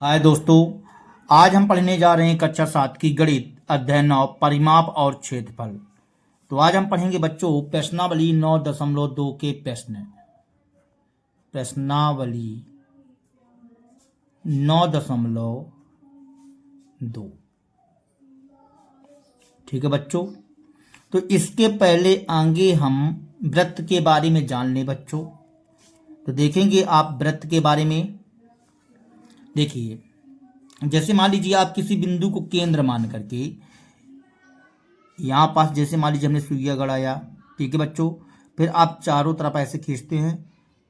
हाय दोस्तों, आज हम पढ़ने जा रहे हैं कक्षा 7 की गणित अध्याय 9 परिमाप और क्षेत्रफल। तो आज हम पढ़ेंगे बच्चों प्रश्नावली 9.2 के प्रश्न। प्रश्नावली 9.2। ठीक है बच्चों, तो इसके पहले आगे हम वृत्त के बारे में जान लें बच्चों। तो देखेंगे आप वृत्त के बारे में। देखिए, जैसे मान लीजिए आप किसी बिंदु को केंद्र मान करके यहाँ पास, जैसे मान लीजिए हमने सुइया गड़ाया, ठीक है बच्चों, फिर आप चारों तरफ ऐसे खींचते हैं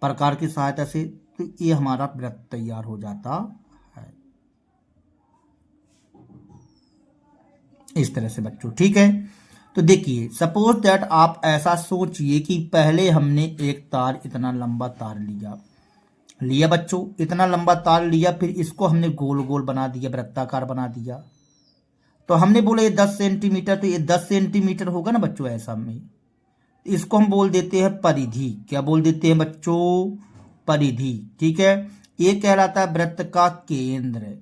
प्रकार की सहायता से, तो ये हमारा वृत्त तैयार हो जाता है इस तरह से बच्चों। ठीक है, तो देखिए सपोज दैट आप ऐसा सोचिए कि पहले हमने एक तार, इतना लंबा तार लिया बच्चों, इतना लंबा तार लिया, फिर इसको हमने गोल गोल बना दिया, वृत्ताकार बना दिया। तो हमने बोला ये 10 सेंटीमीटर, तो ये 10 सेंटीमीटर होगा ना बच्चों ऐसा में। इसको हम बोल देते हैं परिधि। क्या बोल देते हैं बच्चों? परिधि। ठीक है, ये कहलाता है वृत्त का केंद्र,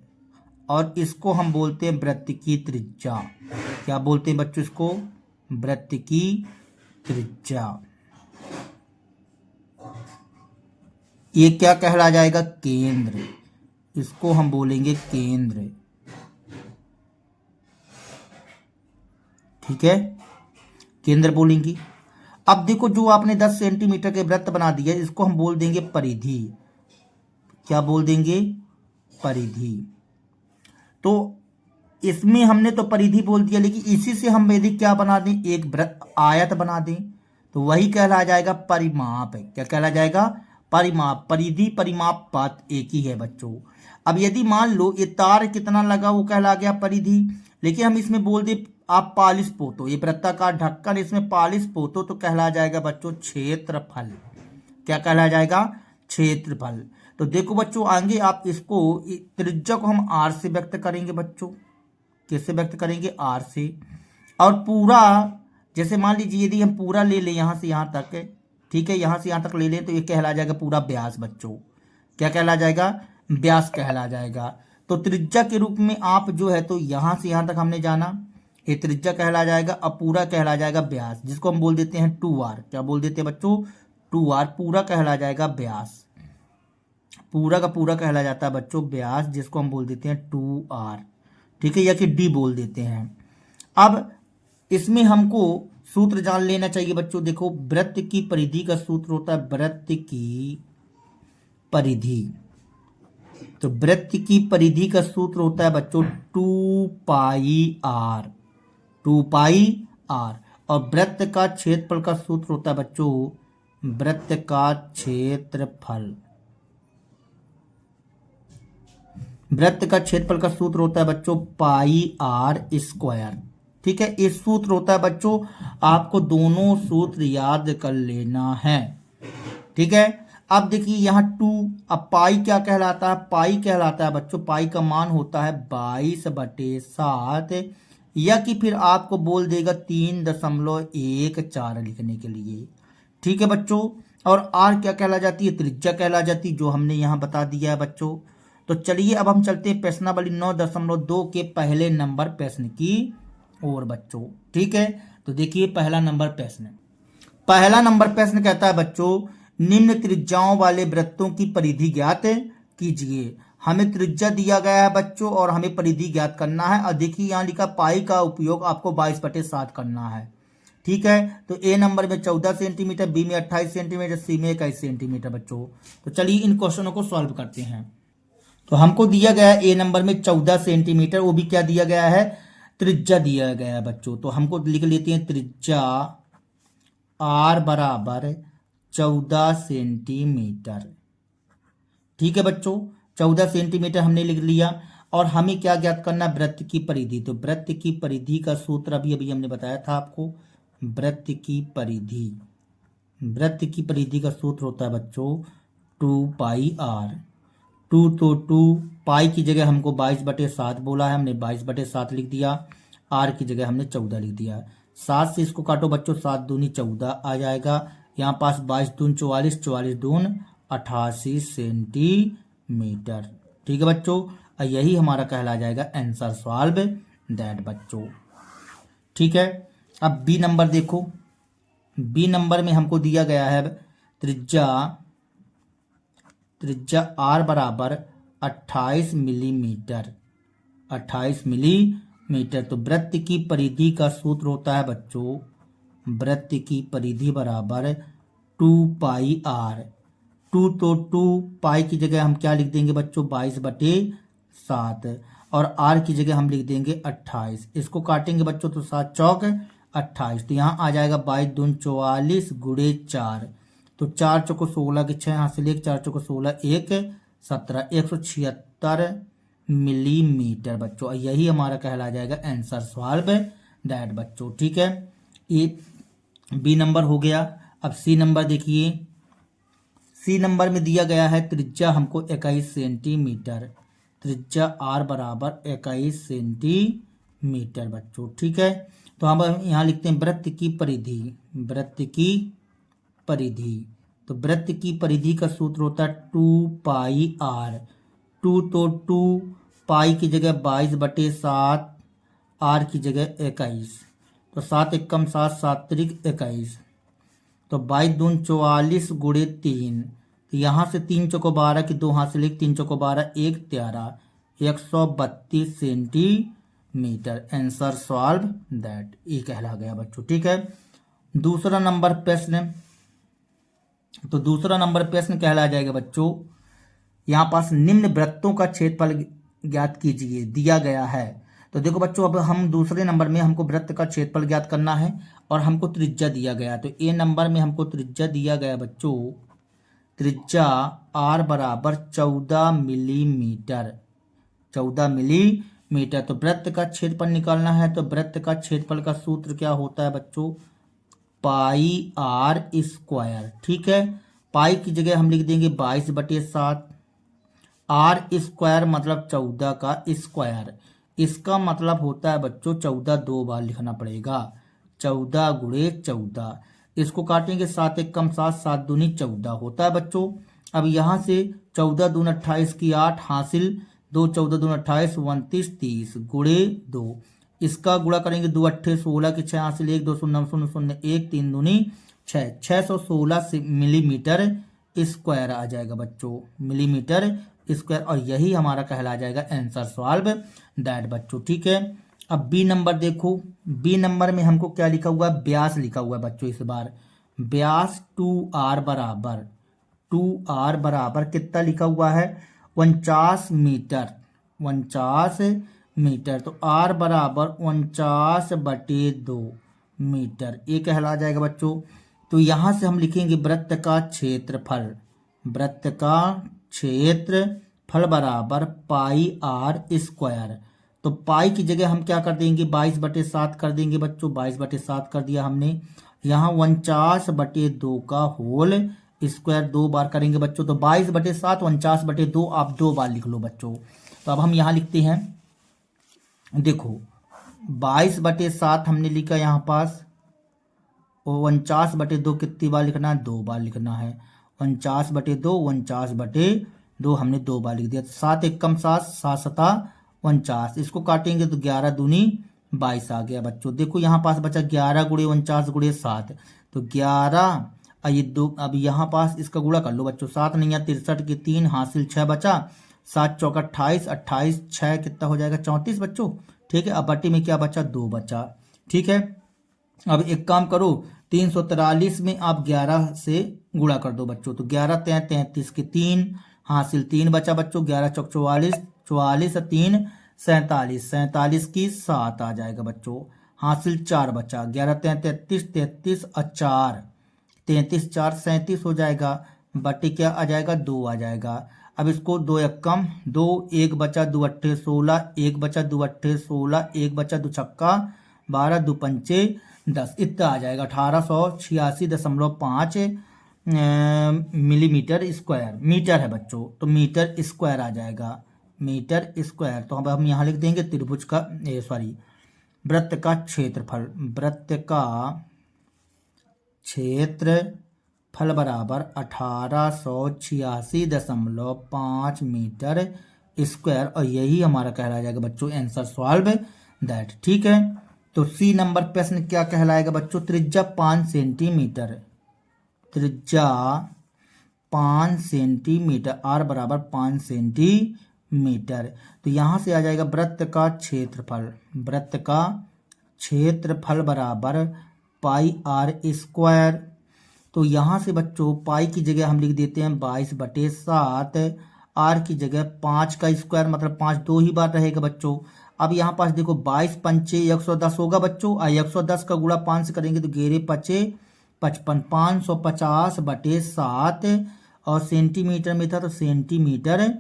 और इसको हम बोलते हैं वृत्त की त्रिज्या। क्या बोलते हैं बच्चों इसको? वृत्त की त्रिज्या। ये क्या कहला जाएगा? केंद्र। इसको हम बोलेंगे केंद्र। ठीक है, केंद्र बोलेंगे। अब देखो, जो आपने 10 सेंटीमीटर के वृत्त बना दिया, इसको हम बोल देंगे परिधि। क्या बोल देंगे? परिधि। तो इसमें हमने तो परिधि बोल दिया, लेकिन इसी से हम यदि क्या बना दें, एक वृत्त आयत बना दें, तो वही कहला जाएगा परिमाप। क्या कहला जाएगा? परिमाप। परिधि परिमाप बात एक ही है बच्चों। अब यदि मान लो ये तार कितना लगा, वो कहला गया परिधि, लेकिन हम इसमें बोल दे आप पालिश पोतो, ये वृत्ताकार ढक्कन, इसमें पालिश पोतो, तो कहला जाएगा बच्चों क्षेत्रफल। क्या कहला जाएगा? क्षेत्रफल। तो देखो बच्चों, आगे आप इसको त्रिज्या को हम आर से व्यक्त करेंगे बच्चों। कैसे व्यक्त करेंगे? आर से। और पूरा, जैसे मान लीजिए यदि हम पूरा ले लें यहाँ से यहाँ तक, ठीक है, यहाँ से यहाँ तक ले लें, तो ये कहला जाएगा पूरा व्यास बच्चों। क्या कहला जाएगा? व्यास कहला जाएगा। तो त्रिज्या के रूप में आप जो है, तो यहाँ से यहाँ तक हमने जाना, ये त्रिज्या कहला जाएगा। अब पूरा कहला जाएगा व्यास, जिसको हम बोल देते हैं 2r। क्या बोल देते हैं बच्चों? 2r। पूरा कहला जाएगा व्यास। पूरा का पूरा कहला जाता है बच्चों व्यास, जिसको हम बोल देते हैं 2r। ठीक है, या कि d बोल देते हैं। अब इसमें हमको सूत्र जान लेना चाहिए बच्चों। देखो, वृत्त की परिधि का सूत्र होता है वृत्त की परिधि। तो वृत्त की परिधि का सूत्र होता है बच्चों 2πr। 2πr। और वृत्त का क्षेत्रफल का सूत्र होता है बच्चों वृत्त का क्षेत्रफल। वृत्त का क्षेत्रफल का सूत्र होता है बच्चों πr²। ठीक है, इस सूत्र होता है बच्चों, आपको दोनों सूत्र याद कर लेना है। ठीक है, अब देखिए यहाँ 2, अब पाई क्या कहलाता है? पाई कहलाता है बच्चों, पाई का मान होता है 22/7, या कि फिर आपको बोल देगा 3.14 लिखने के लिए। ठीक है बच्चों, और आर क्या कहला जाती है? त्रिज्या कहला जाती है, जो हमने यहाँ बता दिया है बच्चों। तो चलिए अब हम चलते हैं प्रश्नावली 9.2 के पहले नंबर प्रश्न की ओर बच्चों। ठीक है, तो देखिए पहला नंबर प्रश्न। पहला नंबर प्रश्न कहता है बच्चों, निम्न त्रिज्याओं वाले वृत्तों की परिधि ज्ञात कीजिए। हमें त्रिज्या दिया गया है बच्चों, और हमें परिधि ज्ञात करना है। और देखिए यहाँ लिखा पाई का उपयोग आपको 22/7 करना है। ठीक है, तो ए नंबर में 14 सेंटीमीटर, बी में 28 सेंटीमीटर, सी में 21 सेंटीमीटर बच्चों। तो चलिए इन क्वेश्चनों को सॉल्व करते हैं। तो हमको दिया गया है ए नंबर में 14 सेंटीमीटर, वो भी क्या दिया गया है? त्रिज्या दिया गया है बच्चों। तो हमको लिख लेते हैं त्रिज्या आर बराबर 14 सेंटीमीटर। ठीक है बच्चों, 14 सेंटीमीटर हमने लिख लिया। और हमें क्या ज्ञात करना? वृत्त की परिधि। तो वृत्त की परिधि का सूत्र अभी अभी हमने बताया था आपको, वृत्त की परिधि। वृत्त की परिधि का सूत्र होता है बच्चों 2πr। 2 पाई की जगह हमको 22/7 बोला है, हमने 22/7 लिख दिया। आर की जगह हमने 14 लिख दिया। 7 से इसको काटो बच्चों, 7 दूनी 14 आ जाएगा। यहाँ पास 22 दून 44, 44 दून 88 सेंटीमीटर। ठीक है बच्चों, और यही हमारा कहला जाएगा आंसर सॉल्व दैट बच्चों। ठीक है, अब बी नंबर देखो। बी नंबर में हमको दिया गया है त्रिज्या आर बराबर 28 मिलीमीटर। 28 मिलीमीटर। तो वृत्त की परिधि का सूत्र होता है बच्चों, वृत्त की परिधि बराबर 2 पाई आर। 2 पाई की जगह हम क्या लिख देंगे बच्चों, 22/7, और आर की जगह हम लिख देंगे 28। इसको काटेंगे बच्चों तो 7 चौक 28, तो यहाँ आ जाएगा 22 दूनी 44 गुणे 4, तो 4 चौको 16 के 6 यहाँ से लेके 4 चौको 16 1 17, 176 मिलीमीटर बच्चों। यही हमारा कहला जाएगा आंसर सॉल्व दैट बच्चों। ठीक है, ये बी नंबर हो गया। अब सी नंबर देखिए। सी नंबर में दिया गया है त्रिज्या हमको 21 सेंटीमीटर। त्रिज्या आर बराबर 21 सेंटीमीटर बच्चों। ठीक है, तो हम यहाँ लिखते हैं वृत्त की परिधि। वृत्त की परिधि, तो वृत्त की परिधि का सूत्र होता है 2 पाई आर। 2 पाई की जगह 22/7, आर की जगह 21, तो 7 एकम 7 7 त्रिक 21, तो 22 दूनी 44 गुणे 3, तो यहाँ से 3 चौको 12 की 2 हाथ से लिख 3 चौको 12 1 13, 132 सेंटीमीटर। आंसर सॉल्व दैट, ये कहला गया बच्चों। ठीक है, दूसरा नंबर प्रश्न। तो दूसरा नंबर प्रश्न कहला जाएगा बच्चों, यहाँ पास निम्न वृत्तों का क्षेत्रफल ज्ञात कीजिए दिया गया है। तो देखो बच्चों, अब हम दूसरे नंबर में हमको वृत्त का क्षेत्रफल ज्ञात करना है और हमको त्रिज्या दिया गया। तो ए नंबर में हमको त्रिज्या दिया गया बच्चों, त्रिज्या आर बराबर 14 मिलीमीटर। 14 मिलीमीटर। तो वृत्त का क्षेत्रफल निकालना है, तो वृत्त का क्षेत्रफल का सूत्र क्या होता है बच्चों, पाई आर स्क्वायर। ठीक है, पाई की जगह हम लिख देंगे 22/7, आर स्क्वायर मतलब 14 का स्क्वायर। इसका मतलब होता है बच्चों 14 2 बार लिखना पड़ेगा, 14 गुणे 14। इसको काटेंगे 7 एकम 7 7 दूनी 14 होता है बच्चों। अब यहाँ से 14 दूनी 28 की 8 हासिल 2, 14 दूनी 28 29 30 गुणे 2। इसका गुणा करेंगे 2 8 16 के 6 हासिल 1 2 0 0 0 1 3 दूनी 6, 616 मिलीमीटर स्क्वायर आ जाएगा बच्चों, मिलीमीटर स्क्वायर। और यही हमारा कहला जाएगा आंसर सॉल्व दैट बच्चों। ठीक है, अब बी नंबर देखो। बी नंबर में हमको क्या लिखा हुआ है, व्यास लिखा हुआ है बच्चों। इस बार व्यास 2r बराबर कितना लिखा हुआ है, 49 मीटर। 49 मीटर, तो r बराबर 49/2 मीटर, ये कहला जाएगा बच्चों। तो यहाँ से हम लिखेंगे वृत्त का क्षेत्रफल। वृत्त का क्षेत्रफल बराबर पाई आर स्क्वायर। तो पाई की जगह हम क्या कर देंगे, 22/7 कर देंगे बच्चों। 22/7 कर दिया हमने। यहाँ 49/2 का होल स्क्वायर 2 बार करेंगे बच्चों। तो 22/7 49/2 आप 2 बार लिख लो बच्चों। तो अब हम यहाँ लिखते हैं, देखो 22/7 हमने लिखा यहाँ पास, और 49/2 कितनी बार लिखना है, 2 बार लिखना है। 49/2 49/2 हमने 2 बार लिख दिया। 7 एकम 7 7 7 49, इसको काटेंगे तो 11 दूनी 22 आ गया बच्चों। देखो यहाँ पास बचा 11 गुणे 49 गुणे 7, तो 11 ये 2। अब यहाँ पास इसका गुणा कर लो बच्चों, 7 नहीं है 63 की 3 हासिल 6 बचा, 7 चौक 28 28 6 कितना हो जाएगा 34 बच्चों। ठीक है, अब बट्टी में क्या बचा, 2 बचा। ठीक है, अब एक काम करो, 343 में आप 11 से गुणा कर दो बच्चों। तो 11 33 की 3 हासिल 3 बचा बच्चों, 11 चौक 44 44 3 47 47 की 7 आ जाएगा बच्चों, हासिल 4 बचा। 11 33 33 और 4 33 4 37 हो जाएगा, बट्टी क्या आ जाएगा, 2 आ जाएगा। अब इसको 2 एकम 2 1 बचा 2 अट्ठे 16 1 बचा 2 अट्ठे 16 1 बचा 2 छक्का 12 2 पंचे 10, इतना आ जाएगा 1886.5 मिलीमीटर स्क्वायर। मीटर है बच्चों, तो मीटर स्क्वायर आ जाएगा, मीटर स्क्वायर। तो अब हम यहाँ लिख देंगे त्रिभुज का वृत्त का क्षेत्रफल। वृत्त का क्षेत्रफल बराबर 1886.5 मीटर स्क्वायर, और यही हमारा कहलाया जाएगा बच्चों आंसर सॉल्व दैट। ठीक है, तो सी नंबर प्रश्न क्या कहलाएगा बच्चों, त्रिज्या 5 सेंटीमीटर, त्रिज्या 5 सेंटीमीटर, आर बराबर 5 सेंटीमीटर। तो यहां से आ जाएगा वृत्त का क्षेत्रफल, वृत्त का क्षेत्रफल बराबर पाई आर स्क्वायर। तो यहाँ से बच्चों पाई की जगह हम लिख देते हैं 22/7, आर की जगह 5 का स्क्वायर, मतलब 5 दो ही बार रहेगा बच्चों। अब यहाँ पास देखो 22 पंचे 110 होगा बच्चों, 110 का गुणा 5 से करेंगे तो 11 पचे 55, 550/7, और सेंटीमीटर में था तो सेंटीमीटर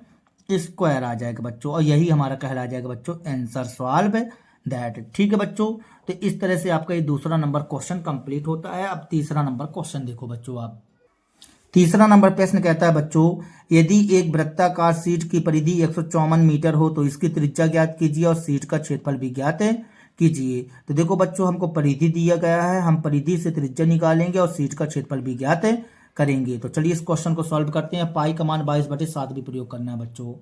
स्क्वायर आ जाएगा बच्चों, और यही हमारा कहला जाएगा बच्चों आंसर सॉल्व दैट। ठीक है बच्चों, तो इस तरह से आपका ये दूसरा नंबर क्वेश्चन कंप्लीट होता है। अब तीसरा नंबर क्वेश्चन देखो बच्चों आप। तीसरा नंबर प्रश्न कहता है बच्चों, यदि एक वृत्ताकार शीट की परिधि 154 मीटर हो तो इसकी त्रिज्या ज्ञात कीजिए और शीट का क्षेत्रफल भी ज्ञात कीजिए। तो देखो बच्चों हमको परिधि दिया गया है, हम परिधि से त्रिज्या निकालेंगे और शीट का क्षेत्रफल भी ज्ञात करेंगे। तो चलिए इस क्वेश्चन को सॉल्व करते हैं। पाई का मान 22/7 भी प्रयोग करना है बच्चों।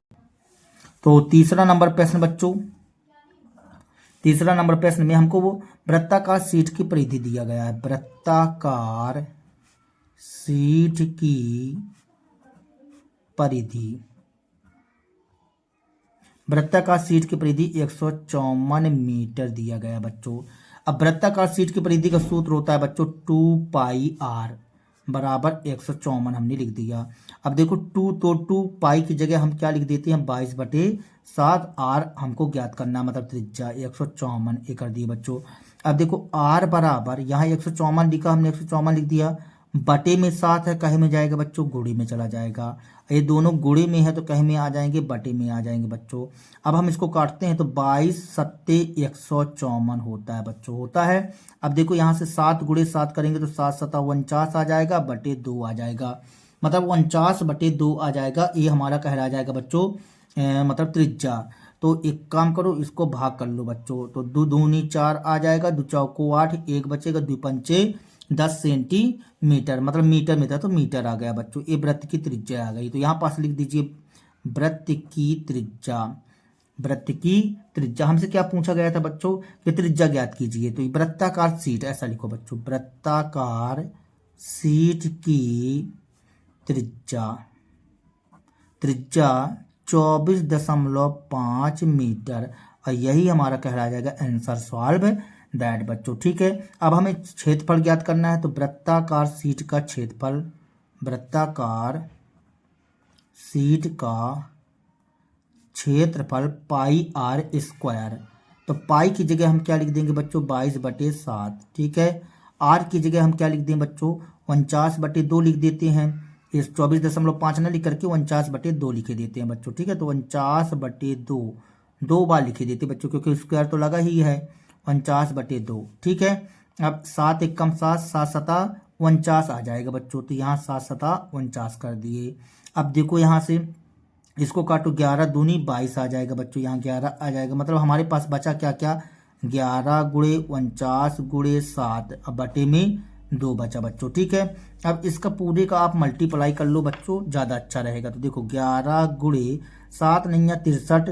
तो तीसरा नंबर प्रश्न बच्चों, तीसरा नंबर प्रश्न में हमको वो वृत्ताकार शीट की परिधि दिया गया है, वृत्ताकार शीट की परिधि, वृत्ताकार शीट की परिधि 154 मीटर दिया गया बच्चों। अब वृत्ताकार शीट की परिधि का सूत्र होता है बच्चों 2πr बराबर 154 हमने लिख दिया। अब देखो 2 तो 2 पाई की जगह हम क्या लिख देते हैं 22/7, आर हमको ज्ञात करना मतलब त्रिज्या 154 ये कर दिए बच्चों। अब देखो आर बराबर यहाँ 154 लिखा, हमने 154 लिख दिया, बटे में 7 है, कहे में जाएगा बच्चों गुणे में चला जाएगा, ये दोनों गुणे में है तो कहे में आ जाएंगे बटे में आ जाएंगे बच्चों। अब हम इसको काटते हैं तो 22×7=154 होता है बच्चों, होता है। अब देखो यहाँ से 7 × 7 करेंगे तो 7×7=49 आ जाएगा, बटे 2 आ जाएगा, मतलब 49/2 आ जाएगा। ये हमारा कहला जाएगा बच्चों मतलब त्रिज्या। तो एक काम करो इसको भाग कर लो बच्चों, तो 2 दूनी 4 आ जाएगा, 2 चौको 8, 1 बचेगा, 2 पंचे 10 सेंटीमीटर, मतलब मीटर में था तो मीटर आ गया बच्चों। ये वृत्त की त्रिज्या आ गई। तो यहाँ पास लिख दीजिए वृत्त की त्रिज्या, वृत्त की त्रिज्या। हमसे क्या पूछा गया था बच्चों कि त्रिज्या ज्ञात कीजिए, तो वृत्ताकार शीट ऐसा लिखो बच्चों, वृत्ताकार शीट की त्रिज्या, त्रिज्या 24.5 मीटर, और यही हमारा कहलाया जाएगा आंसर सॉल्व दैट बच्चों। ठीक है, अब हमें क्षेत्रफल ज्ञात करना है, तो वृत्ताकार शीट का क्षेत्रफल, वृत्ताकार शीट का क्षेत्रफल पाई आर स्क्वायर। तो पाई की जगह हम क्या लिख देंगे बच्चों 22/7, ठीक है। आर की जगह हम क्या लिख दें बच्चों 49/2 लिख देते हैं, इस 24.5 न लिख करके 49/2 लिखे देते हैं बच्चों, ठीक है। तो 49/2 दो बार लिखे देते बच्चों, क्योंकि स्क्वायर तो लगा ही है, 49/2, ठीक है। अब 7 एकम 7, 7 सता 49 आ जाएगा बच्चों, तो यहाँ 7 सता 49 कर दिए। अब देखो यहाँ से इसको काटो, 11 दूनी 22 आ जाएगा बच्चों, यहाँ 11 आ जाएगा, मतलब हमारे पास बचा क्या क्या 11 × 49 × 7, अब बटे में 2 बचा बच्चों, ठीक है। अब इसका पूरे का आप मल्टीप्लाई कर लो बच्चों, ज़्यादा अच्छा रहेगा। तो देखो 11 × 7 नहीं 63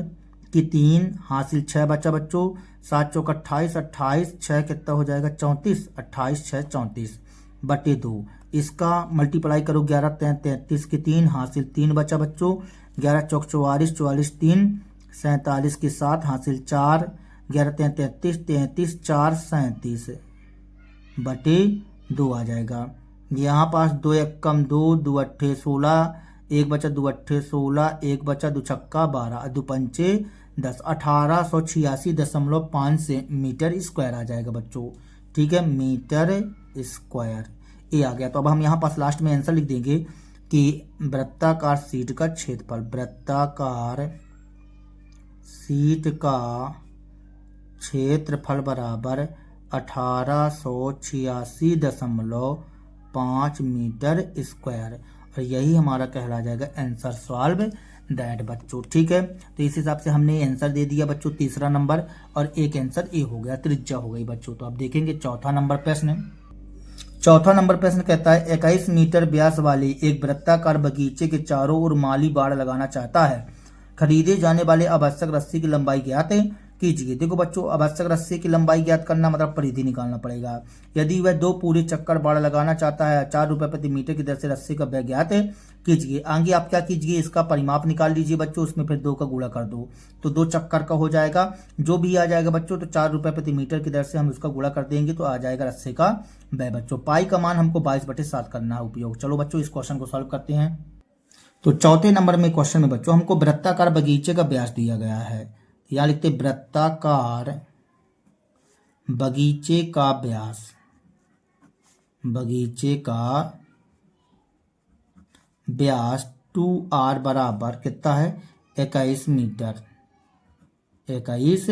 की 3 हासिल 6 बचा बच्चों, 7 चौक 28, 28 6 कितना हो जाएगा 34, 28 6 34 बटे 2। इसका मल्टीप्लाई करो 11 33 की 3 हासिल 3 बचा बच्चों, 11 चौक 44, 44 3 47 की 7 हासिल 4, 11 33 33 4 37 बटे 2 आ जाएगा। यहाँ पास 2 एकम 2, 2 अट्ठे 16, 1 बचा 2 अट्ठे 16, 1 बचा 2 छक्का 12, 2 पंचे 10, 1886.5 मीटर स्क्वायर आ जाएगा बच्चों, ठीक है, मीटर स्क्वायर ये आ गया। तो अब हम यहाँ पास लास्ट में आंसर लिख देंगे कि वृत्ताकार शीट का क्षेत्रफल, वृत्ताकार शीट का क्षेत्रफल बराबर 1886.5 मीटर स्क्वायर, और यही हमारा कहला जाएगा आंसर सॉल्व दैट बच्चों, ठीक है। तो इस हिसाब से हमने आंसर दे दिया बच्चों तीसरा नंबर, और एक आंसर ए हो गया, त्रिज्या हो गई बच्चों। तो आप देखेंगे चौथा नंबर प्रश्न। चौथा नंबर प्रश्न कहता है 21 मीटर व्यास वाले एक वृत्ताकार बगीचे के चारों ओर माली बाड़ लगाना चाहता है, खरीदे जाने वाले आवश्यक रस्सी की लंबाई ज्ञात कीजिए। देखो बच्चों, आवश्यक रस्सी की लंबाई ज्ञात करना मतलब परिधि निकालना पड़ेगा। यदि वह 2 पूरे चक्कर बाड़ लगाना चाहता है, 4 रुपये प्रति मीटर की दर से रस्सी का व्यय ज्ञात कीजिए। आगे आप क्या कीजिए, इसका परिमाप निकाल लीजिए बच्चों, उसमें फिर 2 का गुणा कर दो तो 2 चक्कर का हो जाएगा। जो भी आ जाएगा बच्चों, तो 4 रुपये प्रति मीटर की दर से हम उसका गुणा कर देंगे तो आ जाएगा रस्सी का व्यय बच्चों। पाई का मान हमको 22/7 करना है उपयोग। चलो बच्चों, इस क्वेश्चन को सॉल्व करते हैं। तो चौथे नंबर में क्वेश्चन में बच्चों हमको वृत्ताकार बगीचे का व्यास दिया गया है। यहाँ लिखते वृत्ताकार बगीचे का व्यास, बगीचे का व्यास 2r बराबर कितना है, 21 मीटर, 21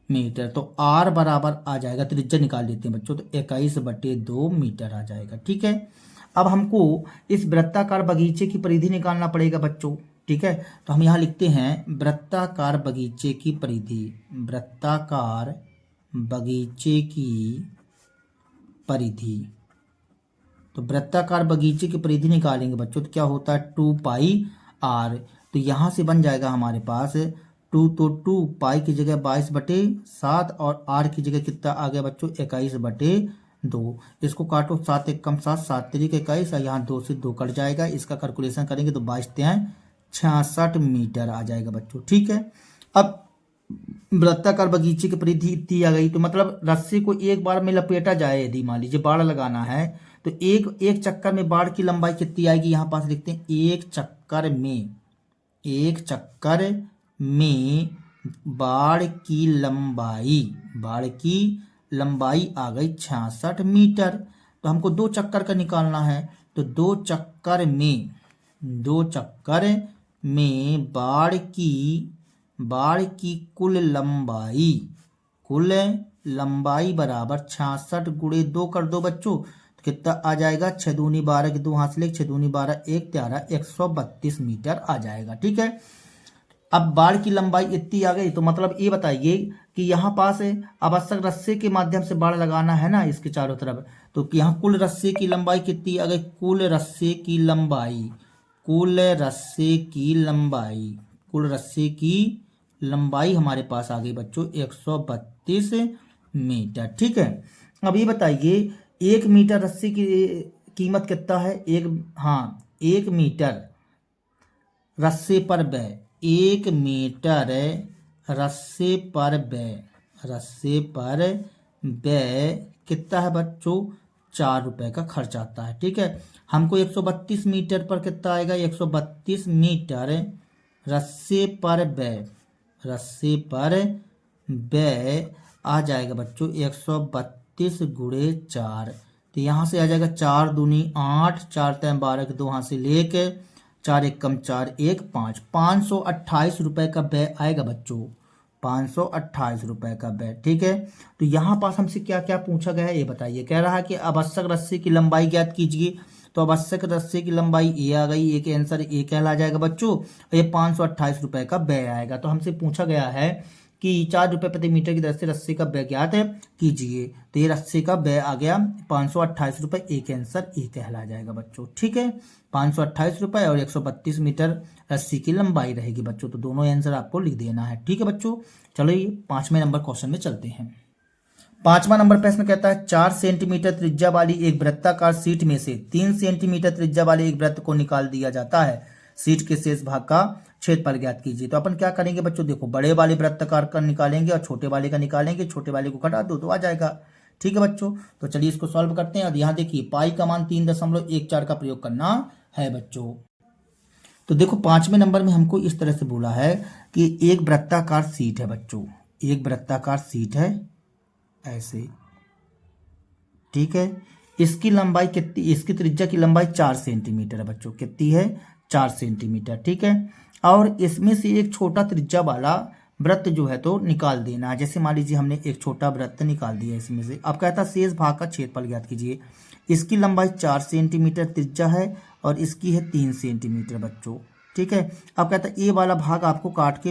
मीटर। तो r बराबर आ जाएगा, त्रिज्या निकाल लेते हैं बच्चों, तो 21/2 मीटर आ जाएगा। ठीक है, अब हमको इस वृत्ताकार बगीचे की परिधि निकालना पड़ेगा बच्चों। ठीक है, तो हम यहाँ लिखते हैं वृत्ताकार बगीचे की परिधि, वृत्ताकार बगीचे की परिधि। तो वृत्ताकार बगीचे की परिधि निकालेंगे बच्चों, तो क्या होता है 2πr। तो यहाँ से बन जाएगा हमारे पास 2, तो 2 पाई की जगह 22/7 और r की जगह कितना आ गया बच्चों, 21/2। इसको काटो, 7 1 कम 7, 7 3 21, और यहाँ 2 से 2 कट जाएगा। इसका कैलकुलेशन करेंगे तो 22 3 66 मीटर आ जाएगा बच्चों। ठीक है, अब वृत्ताकार बगीचे की परिधि इतनी आ गई, तो मतलब रस्सी को एक बार में लपेटा जाए, यदि मान लीजिए बाड़ लगाना है तो एक चक्कर में बाड़ की लंबाई कितनी आएगी, यहाँ पास लिखते हैं एक चक्कर में बाड़ की लंबाई आ गई 66 मीटर। तो हमको 2 चक्कर का निकालना है, तो 2 चक्कर में बाड़ की कुल लंबाई बराबर 66 गुणे 2 कर दो बच्चों, तो कितना आ जाएगा, 6 दूनी 12 की 2 हाथ से 6 दूनी 12 1 13 132 मीटर आ जाएगा। ठीक है, अब बाड़ की लंबाई इतनी आ गई, तो मतलब ये बताइए कि यहाँ पास आवश्यक रस्से के माध्यम से बाड़ लगाना है ना इसके चारों तरफ, तो यहाँ कुल रस्से की लंबाई कितनी आ गई, कुल रस्से की लंबाई हमारे पास आ गई बच्चों 132 मीटर। ठीक है, अब ये बताइए 1 मीटर रस्सी की कीमत कितना है, 1 मीटर रस्से पर व्यय, 1 मीटर रस्से पर व्यय कितना है बच्चों, 4 रुपए का खर्च आता है। ठीक है, हमको 132 मीटर पर कितना आएगा, 132 मीटर रस्से पर व्यय आ जाएगा बच्चों 132 गुणे 4। तो यहाँ से आ जाएगा 4 दूनी 8, 4 3 12 के 2 हाथ से लेके 4 1 कम 4 1 5, 528 रुपए का व्यय आएगा बच्चों, 528 रुपए का व्यय। ठीक है, तो यहाँ पास हमसे क्या क्या पूछा गया है ये बताइए। कह रहा है कि आवश्यक रस्सी की लंबाई ज्ञात कीजिए, तो आवश्यक रस्सी की लंबाई ए आ गई, ए के आंसर ए कहला जाएगा बच्चों। ये 528 रुपए का व्यय आएगा। तो हमसे पूछा गया है कि 4 रुपये प्रति मीटर की दर से रस्सी का व्यय ज्ञात कीजिए, तो ये रस्सी का व्यय आ गया 528 रुपये, ए के आंसर ए कहला जाएगा बच्चों। ठीक है, 528 रुपये और 132 मीटर रस्सी की लंबाई रहेगी बच्चों, तो दोनों आंसर आपको लिख देना है। ठीक है बच्चों, चलो ये 5वें नंबर क्वेश्चन में चलते हैं। 5वां नंबर प्रश्न कहता है 4 सेंटीमीटर त्रिज्या वाली एक वृत्ताकार शीट में से 3 सेंटीमीटर त्रिज्या वाले एक वृत्त को निकाल दिया जाता है, शीट के शेष भाग का क्षेत्रफल ज्ञात कीजिए। तो अपन क्या करेंगे बच्चों, देखो बड़े वाले वृत्ताकार का निकालेंगे और छोटे वाले का निकालेंगे, छोटे वाले को घटा दो तो आ जाएगा। ठीक है बच्चों, तो चलिए इसको सॉल्व करते हैं। और यहाँ देखिए पाई का मान 3.14 का प्रयोग करना है बच्चों। तो देखो 5वें नंबर में हमको इस तरह से बोला है कि एक वृत्ताकार शीट है बच्चों, एक वृत्ताकार शीट है ऐसे। ठीक है, इसकी लंबाई कितनी, इसकी त्रिज्या की लंबाई 4 सेंटीमीटर है बच्चों, कितनी है 4 सेंटीमीटर। ठीक है, और इसमें से एक छोटा त्रिज्या वाला वृत्त जो है तो निकाल देना है। जैसे मान लीजिए हमने एक छोटा वृत्त निकाल दिया इसमें से, अब कहता है शेष भाग का क्षेत्रफल ज्ञात कीजिए। इसकी लंबाई 4 सेंटीमीटर त्रिज्या है और इसकी है 3 सेंटीमीटर बच्चों। ठीक है, अब कहता है ए वाला भाग आपको काट के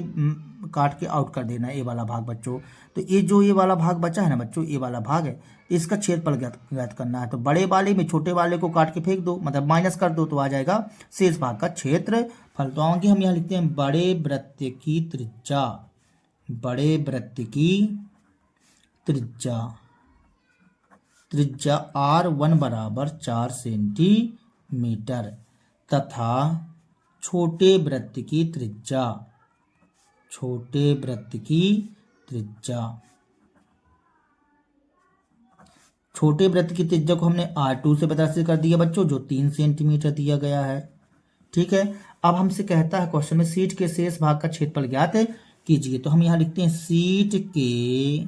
आउट कर देना है, ए वाला भाग बच्चों। तो ये वाला भाग बचा है ना बच्चों, ये वाला भाग है, इसका क्षेत्रफल ज्ञात करना है। तो बड़े वाले में छोटे वाले को काट के फेंक दो, मतलब माइनस कर दो, तो आ जाएगा शेष भाग का क्षेत्रफल। फल। तो आगे हम यहाँ लिखते हैं बड़े वृत्त की त्रिज्या, बड़े वृत्त की त्रिज्या, त्रिज्या R1 बराबर 4 सेंटीमीटर तथा छोटे वृत्त की त्रिज्या, छोटे वृत्त की त्रिज्या, छोटे वृत्त की त्रिज्या को हमने R2 से प्रदर्शित कर दिया बच्चों, जो 3 सेंटीमीटर दिया गया है। ठीक है, अब हमसे कहता है क्वेश्चन में शीट के शेष भाग का क्षेत्रफल ज्ञात कीजिए। तो हम यहाँ लिखते हैं शीट के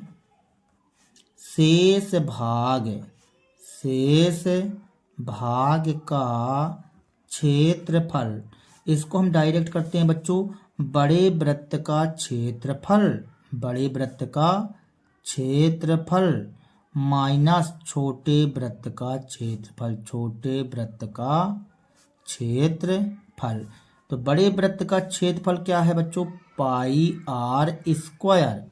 शेष भाग, शेष भाग का क्षेत्रफल, इसको हम डायरेक्ट करते हैं बच्चों बड़े वृत्त का क्षेत्रफल, बड़े वृत्त का क्षेत्रफल माइनस छोटे वृत्त का क्षेत्रफल, छोटे वृत्त का क्षेत्रफल। तो बड़े वृत्त का क्षेत्रफल क्या है बच्चों, pi R square,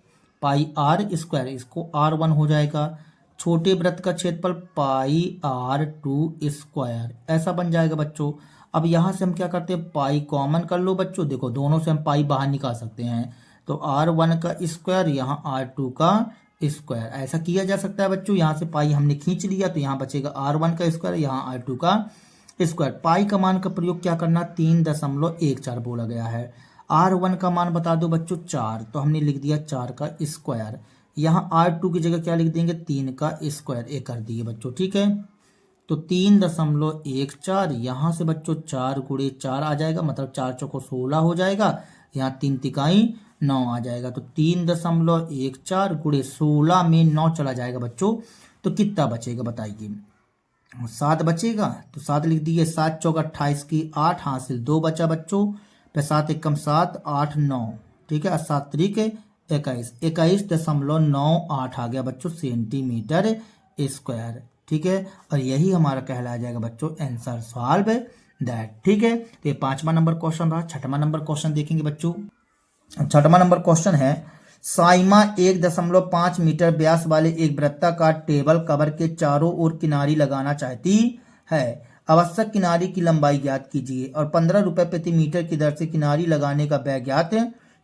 pi R square, इसको R1 हो जाएगा। छोटे वृत्त का क्षेत्रफल पाई R2 स्क्वायर, ऐसा बन जाएगा बच्चों। अब यहाँ से हम क्या करते हैं, पाई कॉमन कर लो बच्चों, देखो दोनों से हम पाई बाहर निकाल सकते हैं। तो R1 का स्क्वायर यहाँ R2 का स्क्वायर, ऐसा किया जा सकता है बच्चों। यहाँ से पाई हमने खींच लिया तो यहाँ बचेगा R1 का स्क्वायर, यहाँ R2 का स्क्वायर। पाई का मान का प्रयोग क्या करना, 3.14 बोला गया है। R1 का मान बता दो बच्चों 4, तो हमने लिख दिया 4 का स्क्वायर। यहाँ R2 की जगह क्या लिख देंगे, 3 का स्क्वायर, ये कर दिए बच्चों। ठीक है, तो 3.14, यहाँ से बच्चों 4 गुणे 4 आ जाएगा, मतलब 4 चौको 16 हो जाएगा, यहाँ 3 तिकाई 9 आ जाएगा। तो 3.14 गुणे 16 में 9 चला जाएगा बच्चों, तो कितना बचेगा बताइए, 7 बचेगा। तो 7 लिख दिए, 7 चौक 28 की 8 हासिल 2 बचा बच्चों, पे 7 एकम 7, 8 9, ठीक है, 7 त्रिक 21, 21.98 आ गया बच्चों सेंटीमीटर स्क्वायर। ठीक है, और यही हमारा कहलाया जाएगा बच्चों आंसर सॉल्व दैट। ठीक है, तो ये 5वां नंबर क्वेश्चन रहा। 6वां नंबर क्वेश्चन देखेंगे बच्चों। 6वां नंबर क्वेश्चन है, साइमा 1.5 मीटर व्यास वाले एक वृत्ताकार टेबल कवर के चारों ओर किनारी लगाना चाहती है। आवश्यक किनारी की लंबाई ज्ञात कीजिए और 15 रुपए प्रति मीटर की दर से किनारी लगाने का व्यय ज्ञात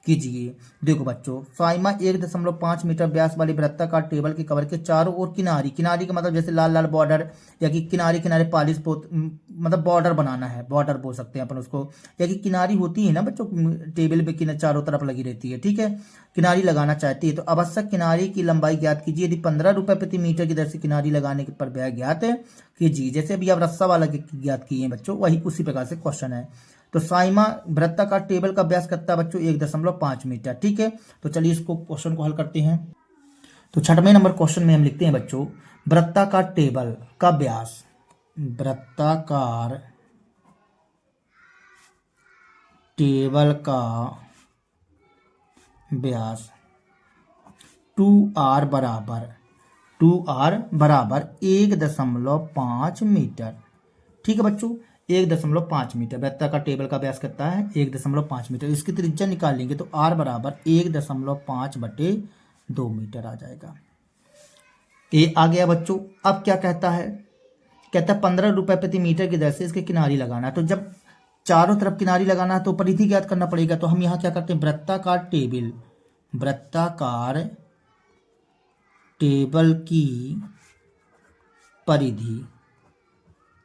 कीजिए। देखो बच्चों, साइमा 1.5 मीटर व्यास वाले वृत्ताकार टेबल के कवर के चारों ओर किनारी, किनारी का मतलब जैसे लाल लाल बॉर्डर, या कि किनारे किनारे पॉलिश मतलब बॉर्डर बनाना है, बॉर्डर बोल सकते हैं अपन उसको, या कि किनारी होती है ना बच्चों टेबल पे किनारे चारों तरफ लगी रहती है। ठीक है, किनारी लगाना चाहती है, तो आवश्यक किनारी की लंबाई ज्ञात कीजिए। यदि 15 रुपए प्रति मीटर की दर से किनारी लगाने पर व्यय ज्ञात कीजिए। जैसे अभी आप रस्सा वाला ज्ञात किए हैं बच्चों, वही उसी प्रकार से क्वेश्चन है। तो साइमा वृत्ताकार टेबल का व्यास कितना बच्चों, 1.5 मीटर। ठीक है, तो चलिए इसको क्वेश्चन को हल करते हैं। तो 6वें नंबर क्वेश्चन में हम लिखते हैं बच्चों, वृत्ताकार टेबल का व्यास, वृत्ताकार टेबल का व्यास 2R बराबर 1.5 मीटर। ठीक है बच्चों, 1.5 मीटर वृत्ताकार टेबल का व्यास कितना है, 1.5 मीटर। इसकी त्रिज्या निकाल लेंगे तो R बराबर 1.5/2 मीटर आ जाएगा। ये आ गया बच्चों। अब क्या कहता है, कहता है 15 रुपए प्रति मीटर की दर से इसके किनारी लगाना है। तो जब चारों तरफ किनारी लगाना है तो परिधि ज्ञात करना पड़ेगा। तो हम यहाँ क्या करते हैं, वृत्ताकार टेबल की परिधि,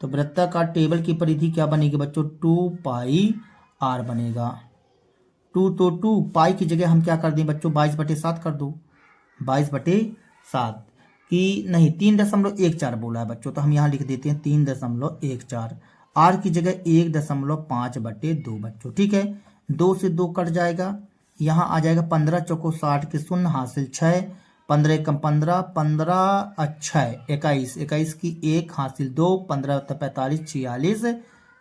तो वृत्ताकार टेबल की परिधि क्या बनेगी बच्चों, 2πr बनेगा। 2 पाई की जगह हम क्या कर दें बच्चों, 22/7 कर दो, 22/7 की नहीं 3.14 बोला है बच्चों, तो हम यहाँ लिख देते हैं 3.14। आर की जगह 1.5/2 बच्चों। ठीक है, 2 से 2 कट जाएगा, यहाँ आ जाएगा 15 चौको 60 के 0 हासिल 6, 15 एकम 15, 15 6 21, 21 की 1 हासिल 2, 15 45 46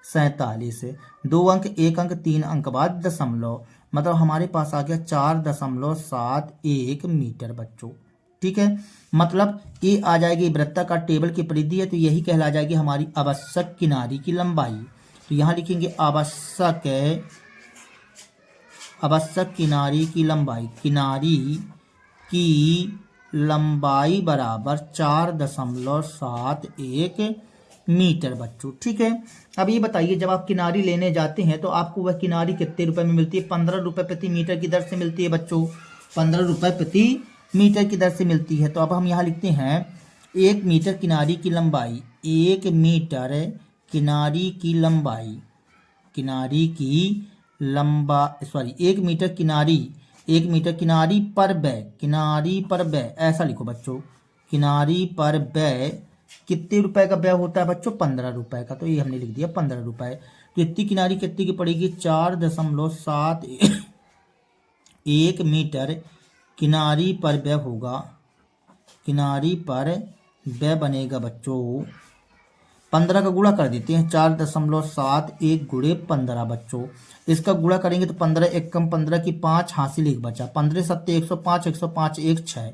47, 2 अंक 1 अंक 3 अंक बाद दशमलव, मतलब हमारे पास आ गया 4.71 मीटर बच्चों। ठीक है, मतलब ये आ जाएगी वृत्ताकार टेबल की परिधि है, तो यही कहला जाएगी हमारी आवश्यक किनारी की लंबाई। तो यहाँ लिखेंगे आवश्यक किनारी की लंबाई, किनारी की लंबाई बराबर 4.71 मीटर बच्चों। ठीक है, अब ये बताइए जब आप किनारी लेने जाते हैं तो आपको वह किनारी कितने रुपए में मिलती है? 15 रुपए प्रति मीटर की दर से मिलती है बच्चों, 15 रुपए प्रति मीटर की दर से मिलती है। तो अब हम यहाँ लिखते हैं 1 मीटर किनारी की लंबाई, 1 मीटर किनारी की लंबाई, किनारी की लंबा 1 मीटर किनारी, 1 मीटर किनारी पर व्यय, किनारी पर व्यय ऐसा लिखो बच्चों, किनारी पर व्यय कितने रुपए का व्यय होता है बच्चों? 15 रुपए का। तो ये हमने लिख दिया 15 रुपए। तो इतनी किनारी कितनी की पड़ेगी? 4.71 मीटर किनारी पर व्यय होगा, किनारी पर व्यय बनेगा बच्चों। 15 का गुणा कर देते हैं, 4.71 गुणे 15 बच्चों। इसका गुणा करेंगे तो 15 एक कम 15 की 5 हासिल 1 बचा, 15 सत्ते 105, 105 1 6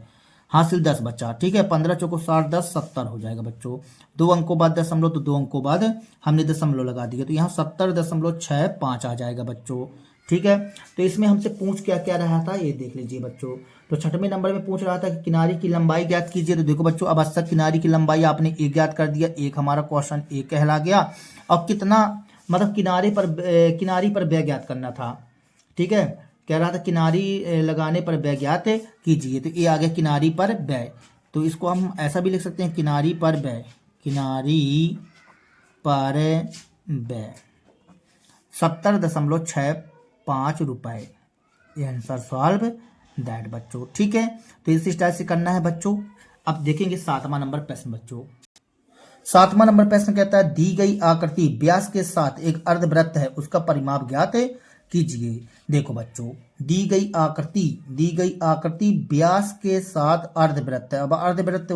हासिल 10 बचा। ठीक है, 15 चौको 60, 10 70 हो जाएगा बच्चों। 2 अंकों बाद दशमलव, तो 2 अंकों बाद हमने दशमलव लगा दिया, तो यहाँ 70.65 आ जाएगा बच्चों। ठीक है, तो इसमें हमसे पूछ क्या क्या रहा था ये देख लीजिए बच्चों। तो 6वें नंबर में पूछ रहा था कि किनारी की लंबाई ज्ञात कीजिए। तो देखो बच्चों, आवश्यक किनारी की लंबाई आपने एक ज्ञात कर दिया, एक हमारा क्वेश्चन एक कहला गया। और कितना मतलब किनारी पर व्यय ज्ञात करना था। ठीक है, कह रहा था किनारी लगाने पर व्यय ज्ञात कीजिए, तो ये आ गया किनारी पर व्यय। तो इसको हम ऐसा भी लिख सकते हैं, किनारी पर व्यय, किनारी पर व्यय 70.65 रुपए। ये आंसर सॉल्व दैट बच्चों। ठीक है, तो इस स्टाइल से करना है बच्चों। अब देखेंगे 7वां नंबर प्रश्न बच्चों। 7वां नंबर प्रश्न कहता है दी गई आकृति व्यास के साथ एक अर्धवृत्त है, उसका परिमाप ज्ञात कीजिए। देखो बच्चों, दी गई आकृति व्यास के साथ अर्धवृत्त है। अब अर्धवृत्त